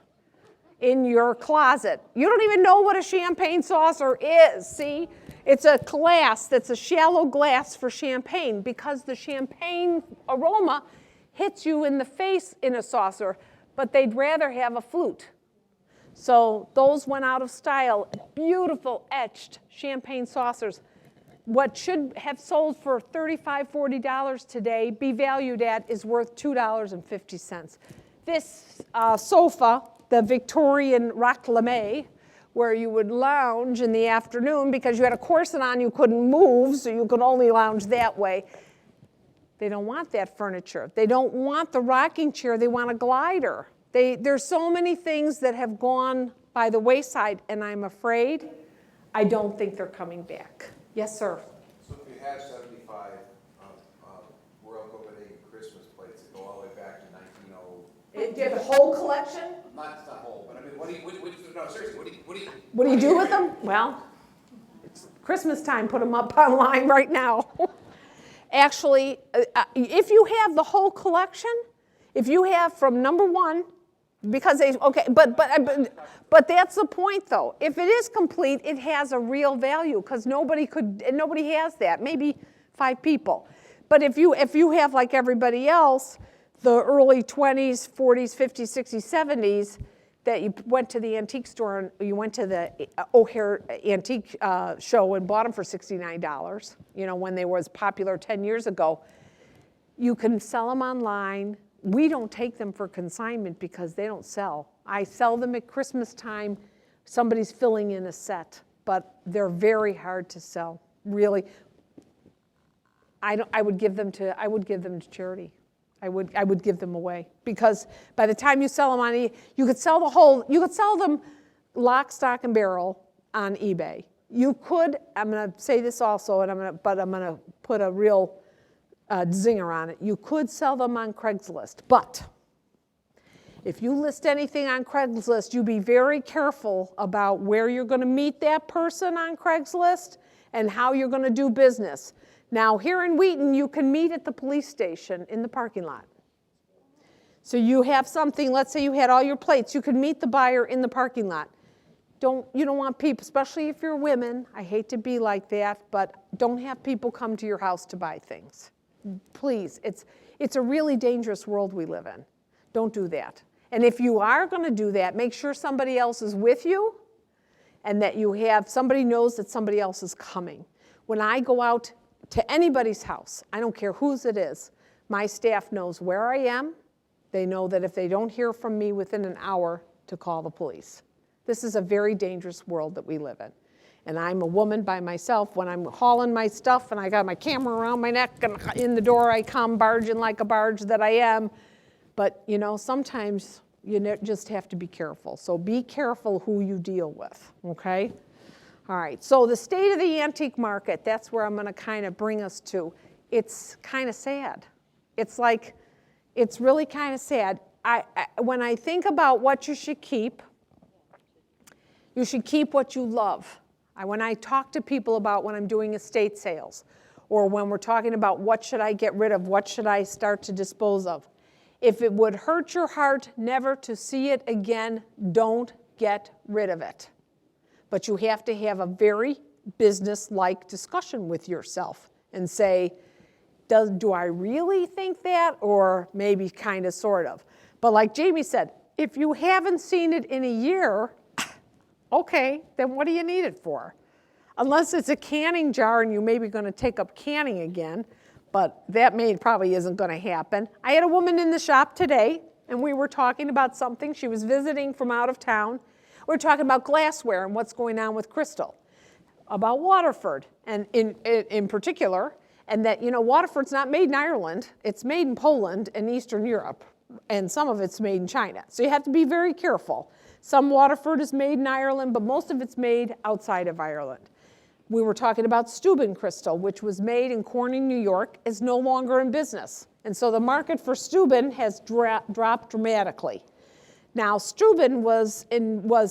in your closet? You don't even know what a champagne saucer is, see? It's a glass that's a shallow glass for champagne because the champagne aroma hits you in the face in a saucer, but they'd rather have a flute. So those went out of style. Beautiful etched champagne saucers. What should have sold for $35, $40 today, be valued at, is worth $2.50. This sofa, the Victorian Reclame, where you would lounge in the afternoon because you had a corset on, you couldn't move, so you could only lounge that way. They don't want that furniture. They don't want the rocking chair. They want a glider. There's so many things that have gone by the wayside, and I'm afraid I don't think they're coming back. Yes, sir? So if you have 75 Royal Copenhagen Christmas plates that go all the way back to 1900. Do you have a whole collection? Not whole, but I mean No, seriously, What do you do with them? Well, it's Christmas time, put them up online right now. Actually, if you have the whole collection, if you have from number one, because they, okay, but that's the point though. If it is complete, it has a real value because nobody has that, maybe 5 people. But if you have like everybody else, the early 20s, 40s, 50s, 60s, 70s, that you went to the antique store and you went to the O'Hare antique show and bought them for $69, you know, when they were as popular 10 years ago. You can sell them online. We don't take them for consignment because they don't sell. I sell them at Christmas time. Somebody's filling in a set, but they're very hard to sell, really. I would give them to charity. I would give them away because by the time you sell them on you could sell them lock, stock, and barrel on eBay. You could, I'm going to say this also, and I'm going to put a real zinger on it. You could sell them on Craigslist, but if you list anything on Craigslist, you be very careful about where you're going to meet that person on Craigslist and how you're going to do business. Now, here in Wheaton, you can meet at the police station in the parking lot. So you have something, let's say you had all your plates, you could meet the buyer in the parking lot. You don't want people, especially if you're women, I hate to be like that, but don't have people come to your house to buy things. Please, it's a really dangerous world we live in. Don't do that. And if you are going to do that, make sure somebody else is with you and that somebody knows that somebody else is coming. When I go out to anybody's house, I don't care whose it is, my staff knows where I am. They know that if they don't hear from me within an hour, to call the police. This is a very dangerous world that we live in. And I'm a woman by myself. When I'm hauling my stuff and I got my camera around my neck and in the door I come barging like a barge that I am. But you know, sometimes you just have to be careful. So be careful who you deal with, okay? All right, so the state of the antique market, that's where I'm going to kind of bring us to. It's kind of sad. It's really kind of sad. When I think about what you should keep what you love. When I talk to people about when I'm doing estate sales, or when we're talking about what should I get rid of, what should I start to dispose of. If it would hurt your heart never to see it again, don't get rid of it. But you have to have a very business-like discussion with yourself and say, do I really think that? Or maybe kind of, sort of. But like Jamie said, if you haven't seen it in a year, okay, then what do you need it for? Unless it's a canning jar and you're maybe going to take up canning again, but that probably isn't going to happen. I had a woman in the shop today, and we were talking about something. She was visiting from out of town. We're talking about glassware and what's going on with crystal, about Waterford, and in particular, and that, you know, Waterford's not made in Ireland. It's made in Poland and Eastern Europe, and some of it's made in China. So you have to be very careful. Some Waterford is made in Ireland, but most of it's made outside of Ireland. We were talking about Steuben crystal, which was made in Corning, New York, is no longer in business. And so the market for Steuben has dropped dramatically. Now, Steuben was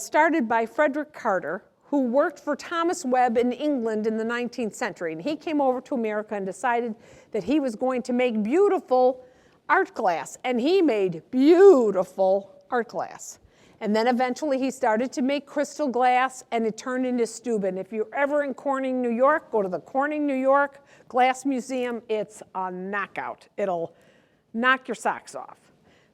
started by Frederick Carter, who worked for Thomas Webb in England in the 19th century. And he came over to America and decided that he was going to make beautiful art glass. And he made beautiful art glass. And then eventually he started to make crystal glass, and it turned into Steuben. If you're ever in Corning, New York, go to the Corning, New York Glass Museum. It's a knockout. It'll knock your socks off.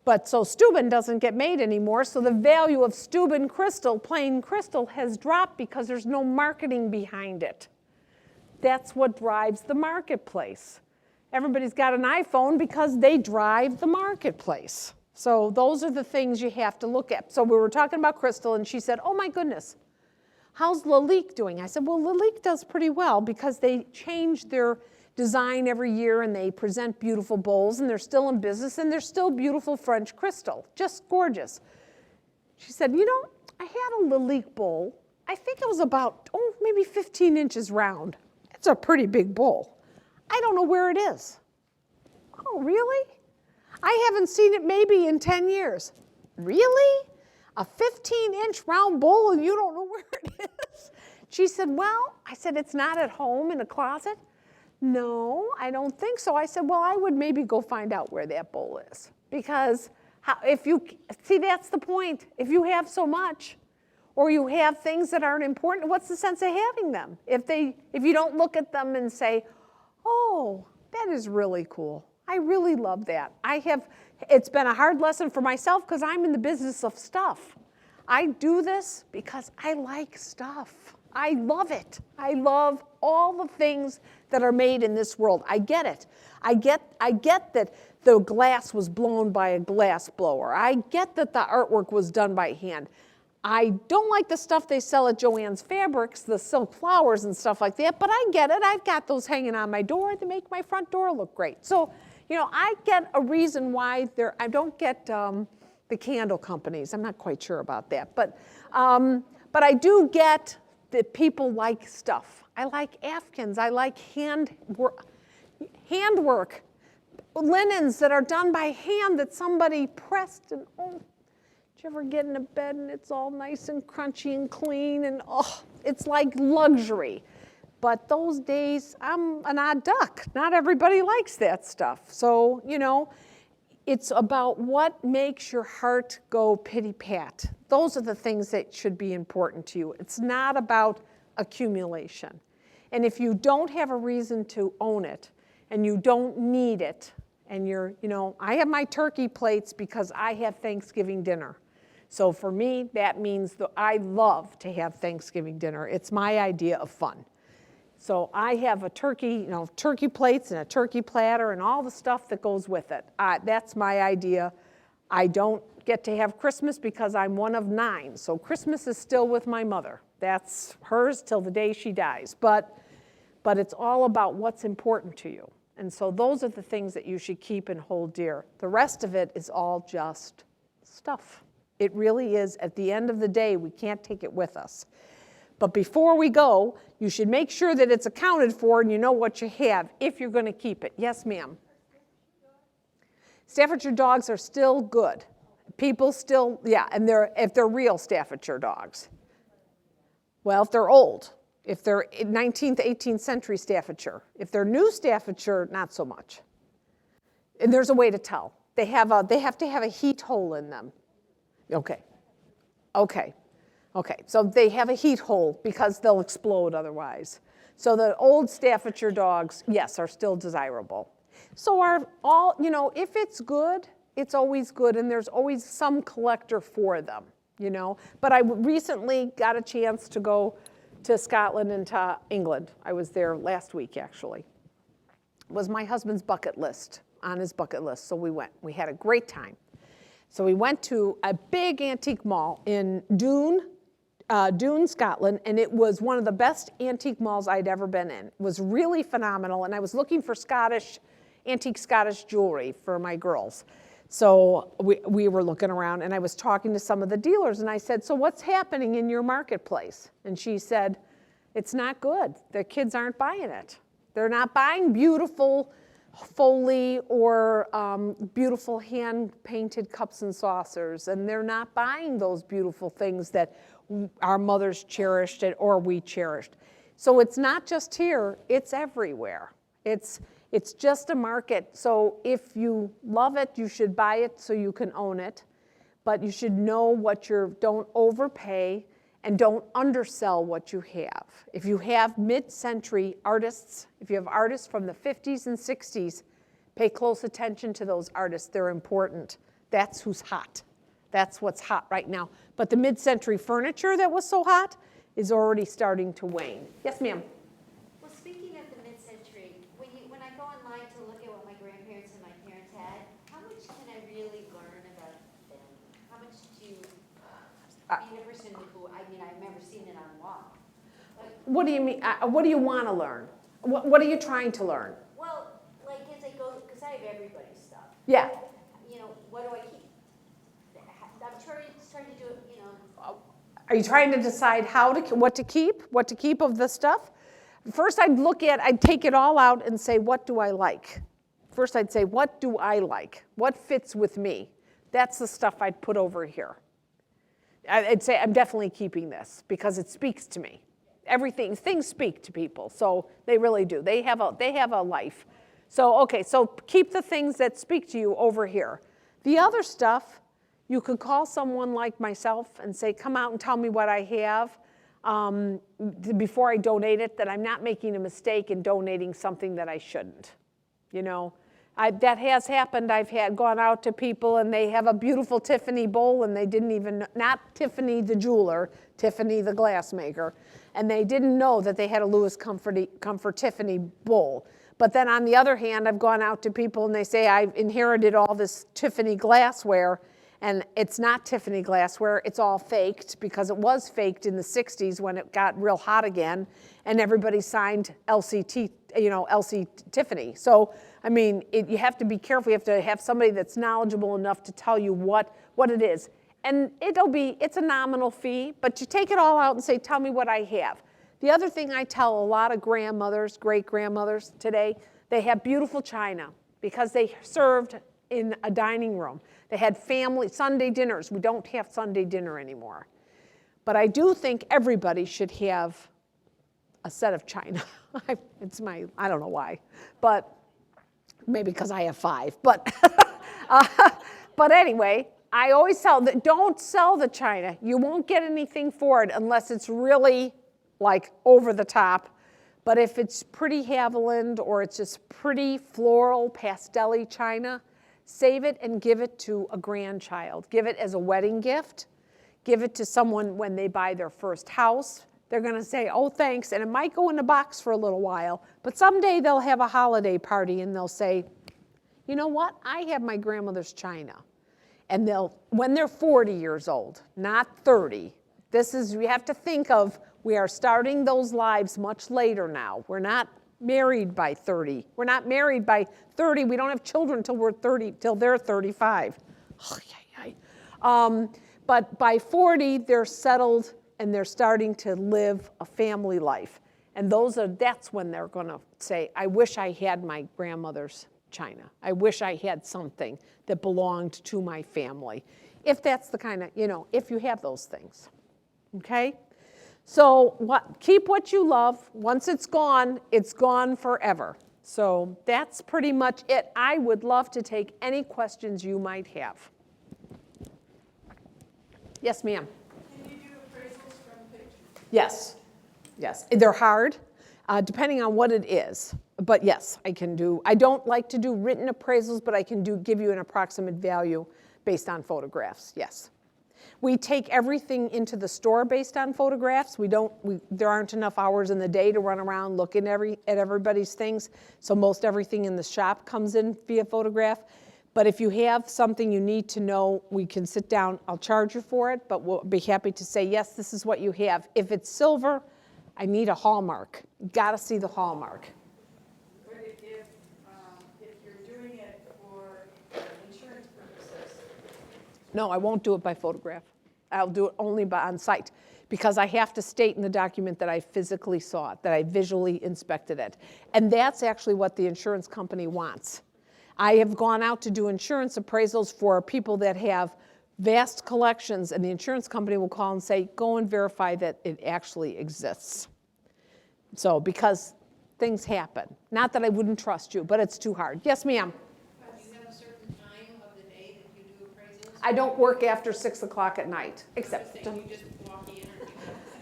But so Steuben doesn't get made anymore, so the value of Steuben crystal, plain crystal, has dropped because there's no marketing behind it. That's what drives the marketplace. Everybody's got an iPhone because they drive the marketplace. So those are the things you have to look at. So we were talking about crystal, and she said, oh my goodness, how's Lalique doing? I said, well, Lalique does pretty well because they change their design every year, and they present beautiful bowls, and they're still in business, and they're still beautiful French crystal, just gorgeous. She said, you know, I had a Lalique bowl. I think it was about, maybe 15 inches round. It's a pretty big bowl. I don't know where it is. Oh, really? I haven't seen it maybe in 10 years. Really? a 15-inch round bowl and you don't know where it is? She said, well, I said, it's not at home in a closet? No, I don't think so. I said, well, I would maybe go find out where that bowl is. Because if you, see, that's the point. If you have so much, or you have things that aren't important, what's the sense of having them? If you don't look at them and say, oh, that is really cool. I really love that. It's been a hard lesson for myself because I'm in the business of stuff. I do this because I like stuff. I love it. I love all the things that are made in this world. I get it. I get that the glass was blown by a glass blower. I get that the artwork was done by hand. I don't like the stuff they sell at Joann's Fabrics, the silk flowers and stuff like that, but I get it. I've got those hanging on my door. They make my front door look great. So, I get a reason why I don't get the candle companies. I'm not quite sure about that. But I do get that people like stuff. I like Afghans. I like handwork, linens that are done by hand that somebody pressed. And did you ever get in a bed and it's all nice and crunchy and clean and it's like luxury. But those days, I'm an odd duck. Not everybody likes that stuff. So, it's about what makes your heart go pity-pat. Those are the things that should be important to you. It's not about accumulation. And if you don't have a reason to own it, and you don't need it, and I have my turkey plates because I have Thanksgiving dinner. So for me, that means that I love to have Thanksgiving dinner. It's my idea of fun. So I have a turkey, turkey plates and a turkey platter and all the stuff that goes with it. That's my idea. I don't get to have Christmas because I'm one of 9. So Christmas is still with my mother. That's hers till the day she dies. But it's all about what's important to you. And so those are the things that you should keep and hold dear. The rest of it is all just stuff. It really is. At the end of the day, we can't take it with us. But before we go, you should make sure that it's accounted for and you know what you have if you're going to keep it. Yes, ma'am. Staffordshire dogs are still good. People still, and if they're real Staffordshire dogs. Well, if they're old. If they're 19th, 18th century Staffordshire. If they're new Staffordshire, not so much. And there's a way to tell. They have to have a heat hole in them. Okay, so they have a heat hole because they'll explode otherwise. So the old Staffordshire dogs, yes, are still desirable. So if it's good, it's always good, and there's always some collector for them, But I recently got a chance to go to Scotland and to England. I was there last week, actually. It was my husband's on his bucket list, so we went. We had a great time. So we went to a big antique mall in Doon, Scotland, and it was one of the best antique malls I'd ever been in. It was really phenomenal, and I was looking for antique Scottish jewelry for my girls. So we were looking around, and I was talking to some of the dealers, and I said, so what's happening in your marketplace? And she said, it's not good. The kids aren't buying it. They're not buying beautiful Foley or beautiful hand-painted cups and saucers, and they're not buying those beautiful things that our mothers cherished or we cherished. So it's not just here, it's everywhere. It's just a market. So if you love it, you should buy it so you can own it, but you should know don't overpay and don't undersell what you have. If you have mid-century artists, if you have artists from the 50s and 60s, pay close attention to those artists. They're important. That's who's hot. That's what's hot right now. But the mid-century furniture that was so hot is already starting to wane. Yes, ma'am? Well, speaking of the mid-century, when I go online to look at what my grandparents and my parents had, how much can I really learn about them? How much do you, being a person who, I've never seen it on a wall. What do you mean? What do you want to learn? What are you trying to learn? Well, like as I go, because I have everybody's stuff. Yeah. What do I keep? I'm trying to do it, Are you trying to decide what to keep of the stuff? First, I'd take it all out and say, what do I like? First, I'd say, what do I like? What fits with me? That's the stuff I'd put over here. I'd say I'm definitely keeping this because it speaks to me. Things speak to people, so they really do. They have a life. So, okay, so keep the things that speak to you over here. The other stuff, you could call someone like myself and say, come out and tell me what I have before I donate it, that I'm not making a mistake in donating something that I shouldn't. You know, that has happened. I've gone out to people and they have a beautiful Tiffany bowl and they didn't even, not Tiffany the jeweler, Tiffany the glassmaker, and they didn't know that they had a Louis Comfort Tiffany bowl. But then on the other hand, I've gone out to people and they say, I've inherited all this Tiffany glassware, and it's not Tiffany glassware, it's all faked, because it was faked in the 60s when it got real hot again, and everybody signed LC Tiffany. So, I mean, you have to be careful. You have to have somebody that's knowledgeable enough to tell you what it is. And it's a nominal fee, but you take it all out and say, tell me what I have. The other thing I tell a lot of grandmothers, great-grandmothers today, they have beautiful china because they served in a dining room. They had family Sunday dinners. We don't have Sunday dinner anymore. But I do think everybody should have a set of china. I don't know why, but maybe because I have 5. But, but anyway, I always tell that don't sell the china. You won't get anything for it unless it's really like over the top. But if it's pretty Haviland or it's just pretty floral pastel-y china, save it and give it to a grandchild. Give it as a wedding gift. Give it to someone when they buy their first house. They're going to say, oh, thanks, and it might go in a box for a little while, but someday they'll have a holiday party and they'll say, you know what, I have my grandmother's china. And when they're 40 years old, not 30, we have to think of, we are starting those lives much later now. We're not married by 30. We're not married by 30. We don't have children till they're 35. But by 40, they're settled and they're starting to live a family life. And that's when they're going to say, I wish I had my grandmother's china. I wish I had something that belonged to my family. If that's the kind of, if you have those things. Okay? So keep what you love. Once it's gone forever. So that's pretty much it. I would love to take any questions you might have. Yes, ma'am. Can you do appraisals from pictures? Yes. They're hard, depending on what it is. But yes, I can do. I don't like to do written appraisals, but I can give you an approximate value based on photographs, yes. We take everything into the store based on photographs. There aren't enough hours in the day to run around looking at everybody's things, so most everything in the shop comes in via photograph. But if you have something you need to know, we can sit down. I'll charge you for it, but we'll be happy to say, yes, this is what you have. If it's silver, I need a hallmark. Got to see the hallmark. But if you're doing it for insurance purposes, No, I won't do it by photograph. I'll do it only on site because I have to state in the document that I physically saw it, that I visually inspected it. And that's actually what the insurance company wants. I have gone out to do insurance appraisals for people that have vast collections, and the insurance company will call and say, go and verify that it actually exists. So, because things happen. Not that I wouldn't trust you, but it's too hard. Yes, ma'am? do you have a certain time of the day that you do appraisals? I don't work after 6 o'clock at night, except. You just walk in or do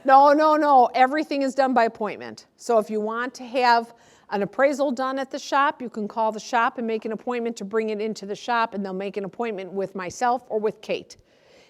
that? No. Everything is done by appointment. So if you want to have an appraisal done at the shop, you can call the shop and make an appointment to bring it into the shop, and they'll make an appointment with myself or with Kate.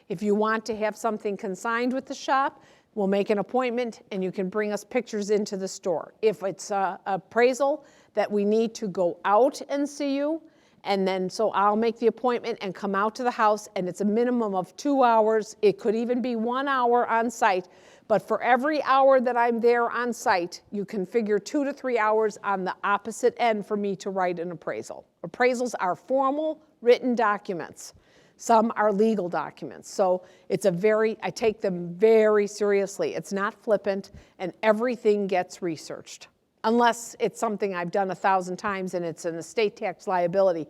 If you want to have something consigned with the shop, we'll make an appointment and you can bring us pictures into the store. If it's an appraisal that we need to go out and see you, and then so I'll make the appointment and come out to the house, and it's a minimum of 2 hours. It could even be 1 hour on site, but for every hour that I'm there on site, you can figure 2 to 3 hours on the opposite end for me to write an appraisal. Appraisals are formal written documents. Some are legal documents. So I take them very seriously. It's not flippant, and everything gets researched. Unless it's something I've done 1,000 times and it's an estate tax liability.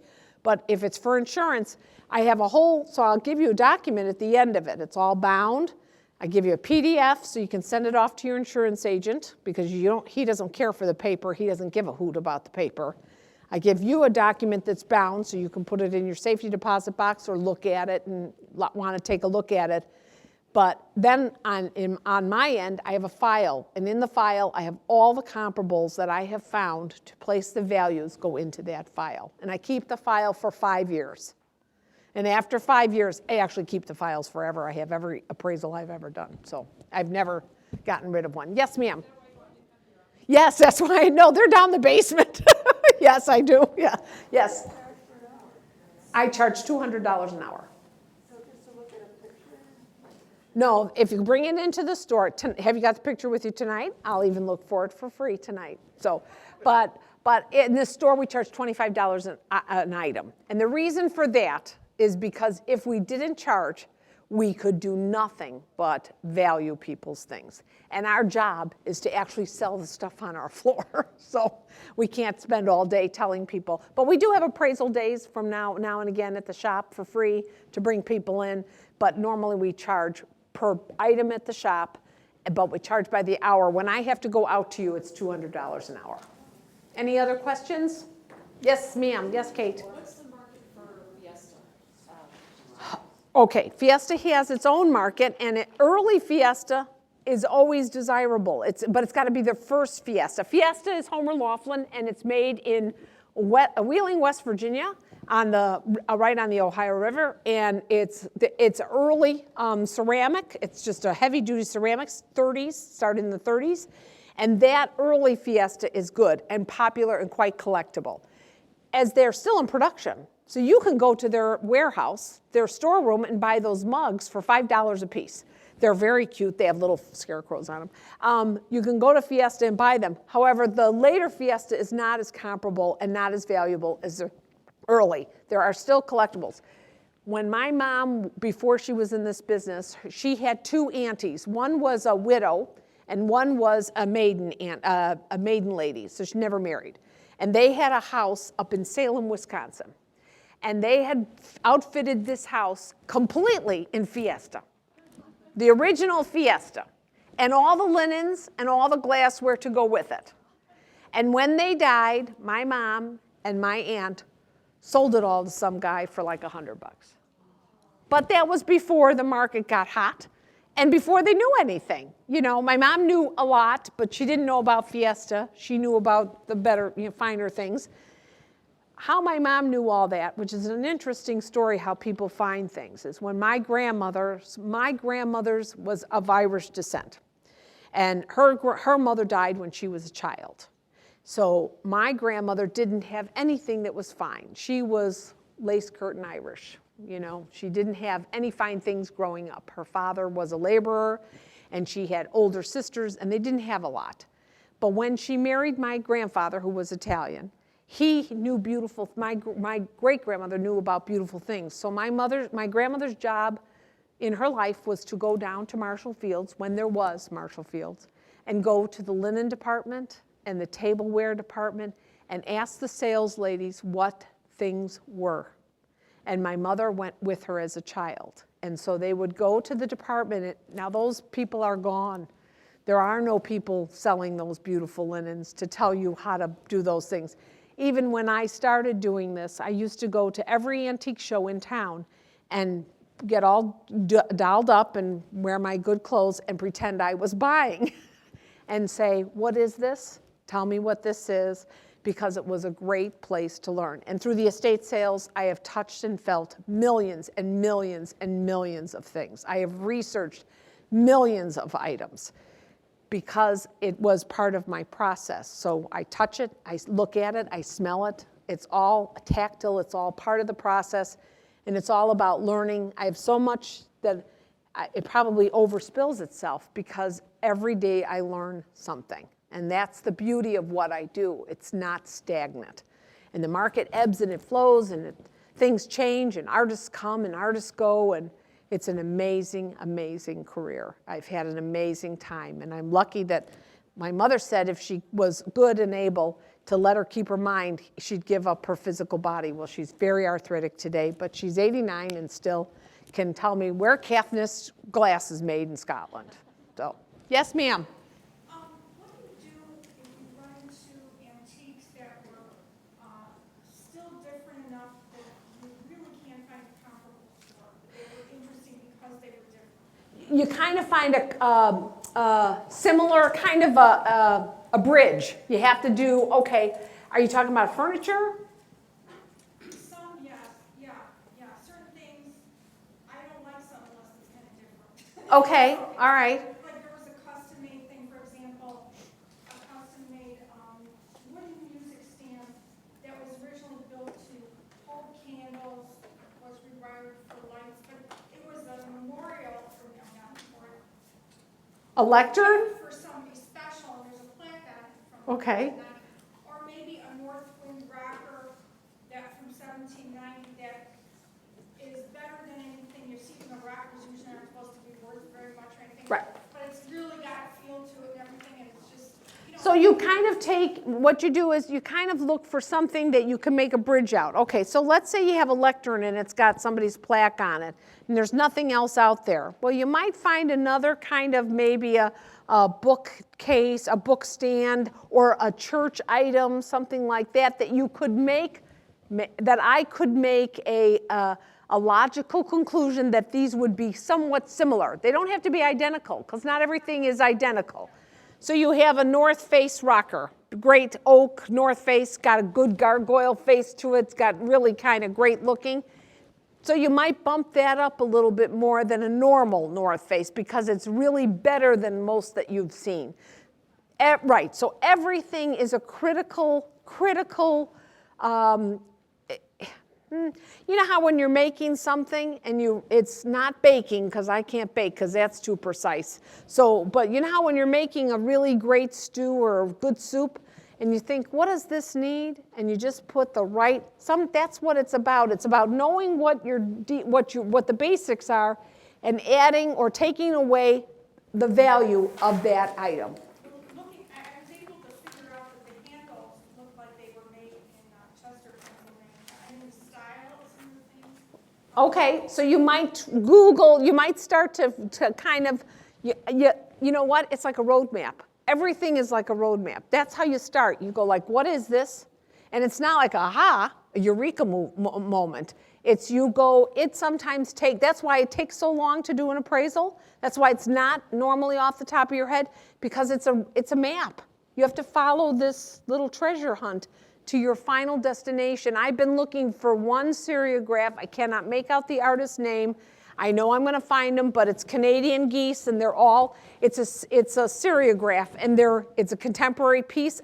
But if it's for insurance, I have a whole, so I'll give you a document at the end of it. It's all bound. I give you a PDF so you can send it off to your insurance agent because he doesn't care for the paper. He doesn't give a hoot about the paper. I give you a document that's bound so you can put it in your safety deposit box or look at it and want to take a look at it. But then on my end, I have a file, and in the file, I have all the comparables that I have found to place the values go into that file. And I keep the file for 5 years. And after 5 years, I actually keep the files forever. I have every appraisal I've ever done. So I've never gotten rid of one. Yes, ma'am. Yes, that's why I know. They're down the basement. Yes, I do. Yeah. Yes. I charge $200 an hour. No, if you bring it into the store, have you got the picture with you tonight? I'll even look for it for free tonight. So, but in the store, we charge $25 an item. And the reason for that is because if we didn't charge, we could do nothing but value people's things. And our job is to actually sell the stuff on our floor. So we can't spend all day telling people. But we do have appraisal days from now and again at the shop for free to bring people in. But normally we charge per item at the shop, but we charge by the hour. When I have to go out to you, it's $200 an hour. Any other questions? Yes, ma'am. Yes, Kate. What's the market for Fiesta? Okay, Fiesta has its own market, and early Fiesta is always desirable. But it's got to be the first Fiesta. Fiesta is Homer Laughlin, and it's made in Wheeling, West Virginia, right on the Ohio River, and it's early ceramic. It's just a heavy-duty ceramics, 30s, started in the 30s, and that early Fiesta is good and popular and quite collectible, as they're still in production. So you can go to their warehouse, their storeroom, and buy those mugs for $5 a piece. They're very cute. They have little scarecrows on them. You can go to Fiesta and buy them. However, the later Fiesta is not as comparable and not as valuable as the early. There are still collectibles. When my mom, before she was in this business, she had two aunties. One was a widow, and one was a maiden lady, so she never married. And they had a house up in Salem, Wisconsin. And they had outfitted this house completely in Fiesta, the original Fiesta, and all the linens and all the glassware to go with it. And when they died, my mom and my aunt sold it all to some guy for like $100. But that was before the market got hot and before they knew anything. You know, my mom knew a lot, but she didn't know about Fiesta. She knew about the better, finer things. How my mom knew all that, which is an interesting story how people find things, is when my grandmother's was of Irish descent. And her mother died when she was a child. So my grandmother didn't have anything that was fine. She was lace curtain Irish, She didn't have any fine things growing up. Her father was a laborer, and she had older sisters, and they didn't have a lot. But when she married my grandfather, who was Italian, he knew beautiful, my great-grandmother knew about beautiful things. So my grandmother's job in her life was to go down to Marshall Fields, when there was Marshall Fields, and go to the linen department and the tableware department and ask the sales ladies what things were. And my mother went with her as a child. And so they would go to the department. Now those people are gone. There are no people selling those beautiful linens to tell you how to do those things. Even when I started doing this, I used to go to every antique show in town and get all dolled up and wear my good clothes and pretend I was buying and say, what is this? Tell me what this is, because it was a great place to learn. And through the estate sales, I have touched and felt millions and millions and millions of things. I have researched millions of items because it was part of my process. So I touch it, I look at it, I smell it. It's all tactile, it's all part of the process, and it's all about learning. I have so much that it probably overspills itself because every day I learn something. And that's the beauty of what I do. It's not stagnant. And the market ebbs and it flows, and things change, and artists come and artists go, and it's an amazing, amazing career. I've had an amazing time, and I'm lucky that my mother said if she was good and able to let her keep her mind, she'd give up her physical body. Well, she's very arthritic today, but she's 89 and still can tell me where Caithness glass is made in Scotland. So, yes, ma'am. What do you do if you run into antiques that were still different enough that you really can't find a comparable store? They were interesting because they were different. You kind of find a similar kind of a bridge. You have to do, okay, are you talking about furniture? Some, yes, yeah. Certain things, I don't like some unless it's kind of different. Okay, all right. Like there was a custom-made thing, for example, a custom-made wooden music stand that was originally built to hold candles, was rewired for lights, but it was a memorial for, no, not memorial, A lectern? for somebody special, and there's a plaque on it from Okay. 1790. Or maybe a north wind rocker that from 1790 that is better than anything you see in the rockers usually aren't supposed to be worth very much or anything. Right. But it's really got a feel to it and everything, and it's just, you know. So you kind of take, what you do is you kind of look for something that you can make a bridge out. Okay, so let's say you have a lectern and it's got somebody's plaque on it, and there's nothing else out there. Well, you might find another kind of maybe a bookcase, a book stand, or a church item, something like that, that you could make, that I could make a logical conclusion that these would be somewhat similar. They don't have to be identical, because not everything is identical. So you have a North Face rocker, great oak North Face, got a good gargoyle face to it, it's got really kind of great looking. So you might bump that up a little bit more than a normal North Face because it's really better than most that you've seen. Right, so everything is a critical, you know how when you're making something and it's not baking, because I can't bake because that's too precise. So, but you know how when you're making a really great stew or a good soup and you think, what does this need? And you just put the right, that's what it's about. It's about knowing what the basics are and adding or taking away the value of that item. Looking, I was able to figure out that the handles looked like they were made in Chester, Pennsylvania. I mean, the styles and the things. Okay, so you might Google, you might start to kind of, you know what, it's like a roadmap. Everything is like a roadmap. That's how you start. You go like, what is this? And it's not like a eureka moment. It's you go, it sometimes that's why it takes so long to do an appraisal. That's why it's not normally off the top of your head, because it's a map. You have to follow this little treasure hunt to your final destination. I've been looking for one seriograph. I cannot make out the artist's name. I know I'm going to find them, but it's Canadian geese, and it's a seriograph, and it's a contemporary piece,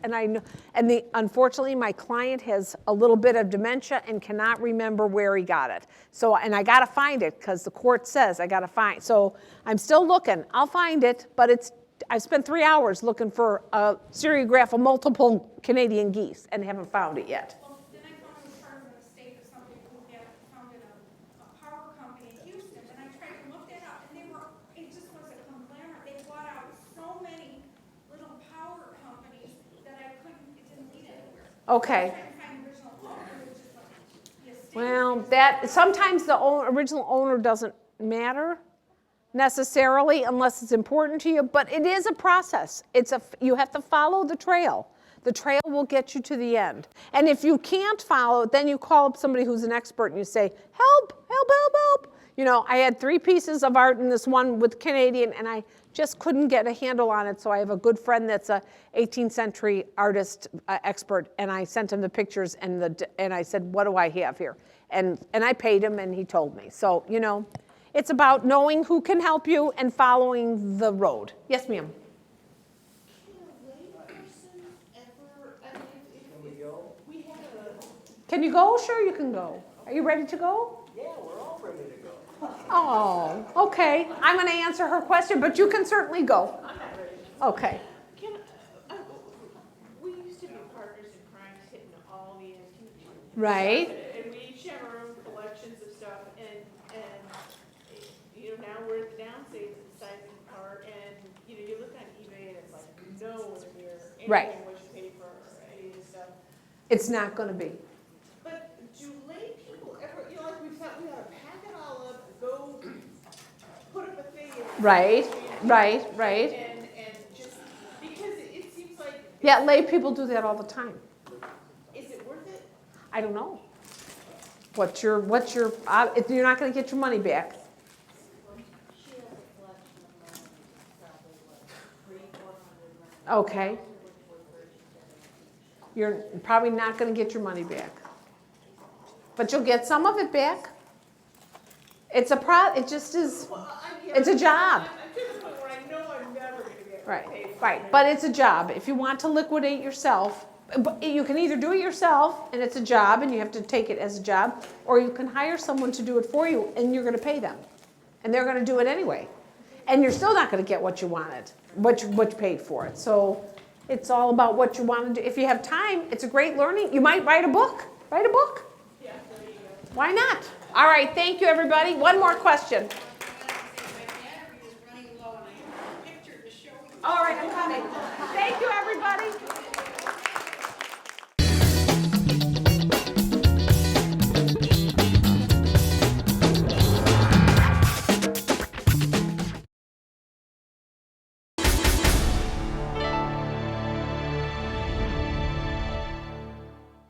unfortunately, my client has a little bit of dementia and cannot remember where he got it. So, and I got to find it because the court says I got to find. So I'm still looking. I'll find it, but I spent 3 hours looking for a seriograph of multiple Canadian geese and haven't found it yet. Well, then I found it was part of an estate of somebody who had founded a power company in Houston, and I tried to look that up, and it just was a conglomerate. They bought out so many little power companies that it didn't lead anywhere. Okay. I tried to find the original owner, which is like the estate. Well, sometimes the original owner doesn't matter necessarily unless it's important to you, but it is a process. You have to follow the trail. The trail will get you to the end. And if you can't follow it, then you call up somebody who's an expert and you say, help, help, help, help. You know, I had 3 pieces of art in this one with Canadian, and I just couldn't get a handle on it, so I have a good friend that's a 18th century artist expert, and I sent him the pictures, and I said, what do I have here? And I paid him, and he told me. So, you know, it's about knowing who can help you and following the road. Yes, ma'am. Can a layperson ever, I mean, if we had Can you go? Sure, you can go. Are you ready to go? Yeah, we're all ready to go. Oh, okay. I'm going to answer her question, but you can certainly go. I'm not ready. Okay. We used to be partners in crime, hitting all the antiques. Right. And we each have our own collections of stuff, and now we're at the downstage of sizing apart, and you look on eBay and it's like nowhere near Right. anything what you pay for any of this stuff. It's not gonna be. But do lay people ever, you know, like we thought, we ought to pack it all up, go put up a thing. And Right, right. And just, because it seems like. Yeah, lay people do that all the time. Is it worth it? I don't know. You're not gonna get your money back. She has a collection of probably what, 300-400. Okay. You're probably not gonna get your money back. But you'll get some of it back. It just is, Well, it's a job. I'm to the point where I know I'm never gonna get Right, paid. right, but it's a job. If you want to liquidate yourself, but you can either do it yourself and it's a job and you have to take it as a job, or you can hire someone to do it for you and you're gonna pay them. And they're gonna do it anyway. And you're still not gonna get what you wanted, what you paid for it. So it's all about what you want to do. If you have time, it's a great learning. You might write a book. Write a book. Yeah, there you go. Why not? All right, thank you, everybody. One more question. All right, I'm coming. Thank you, everybody.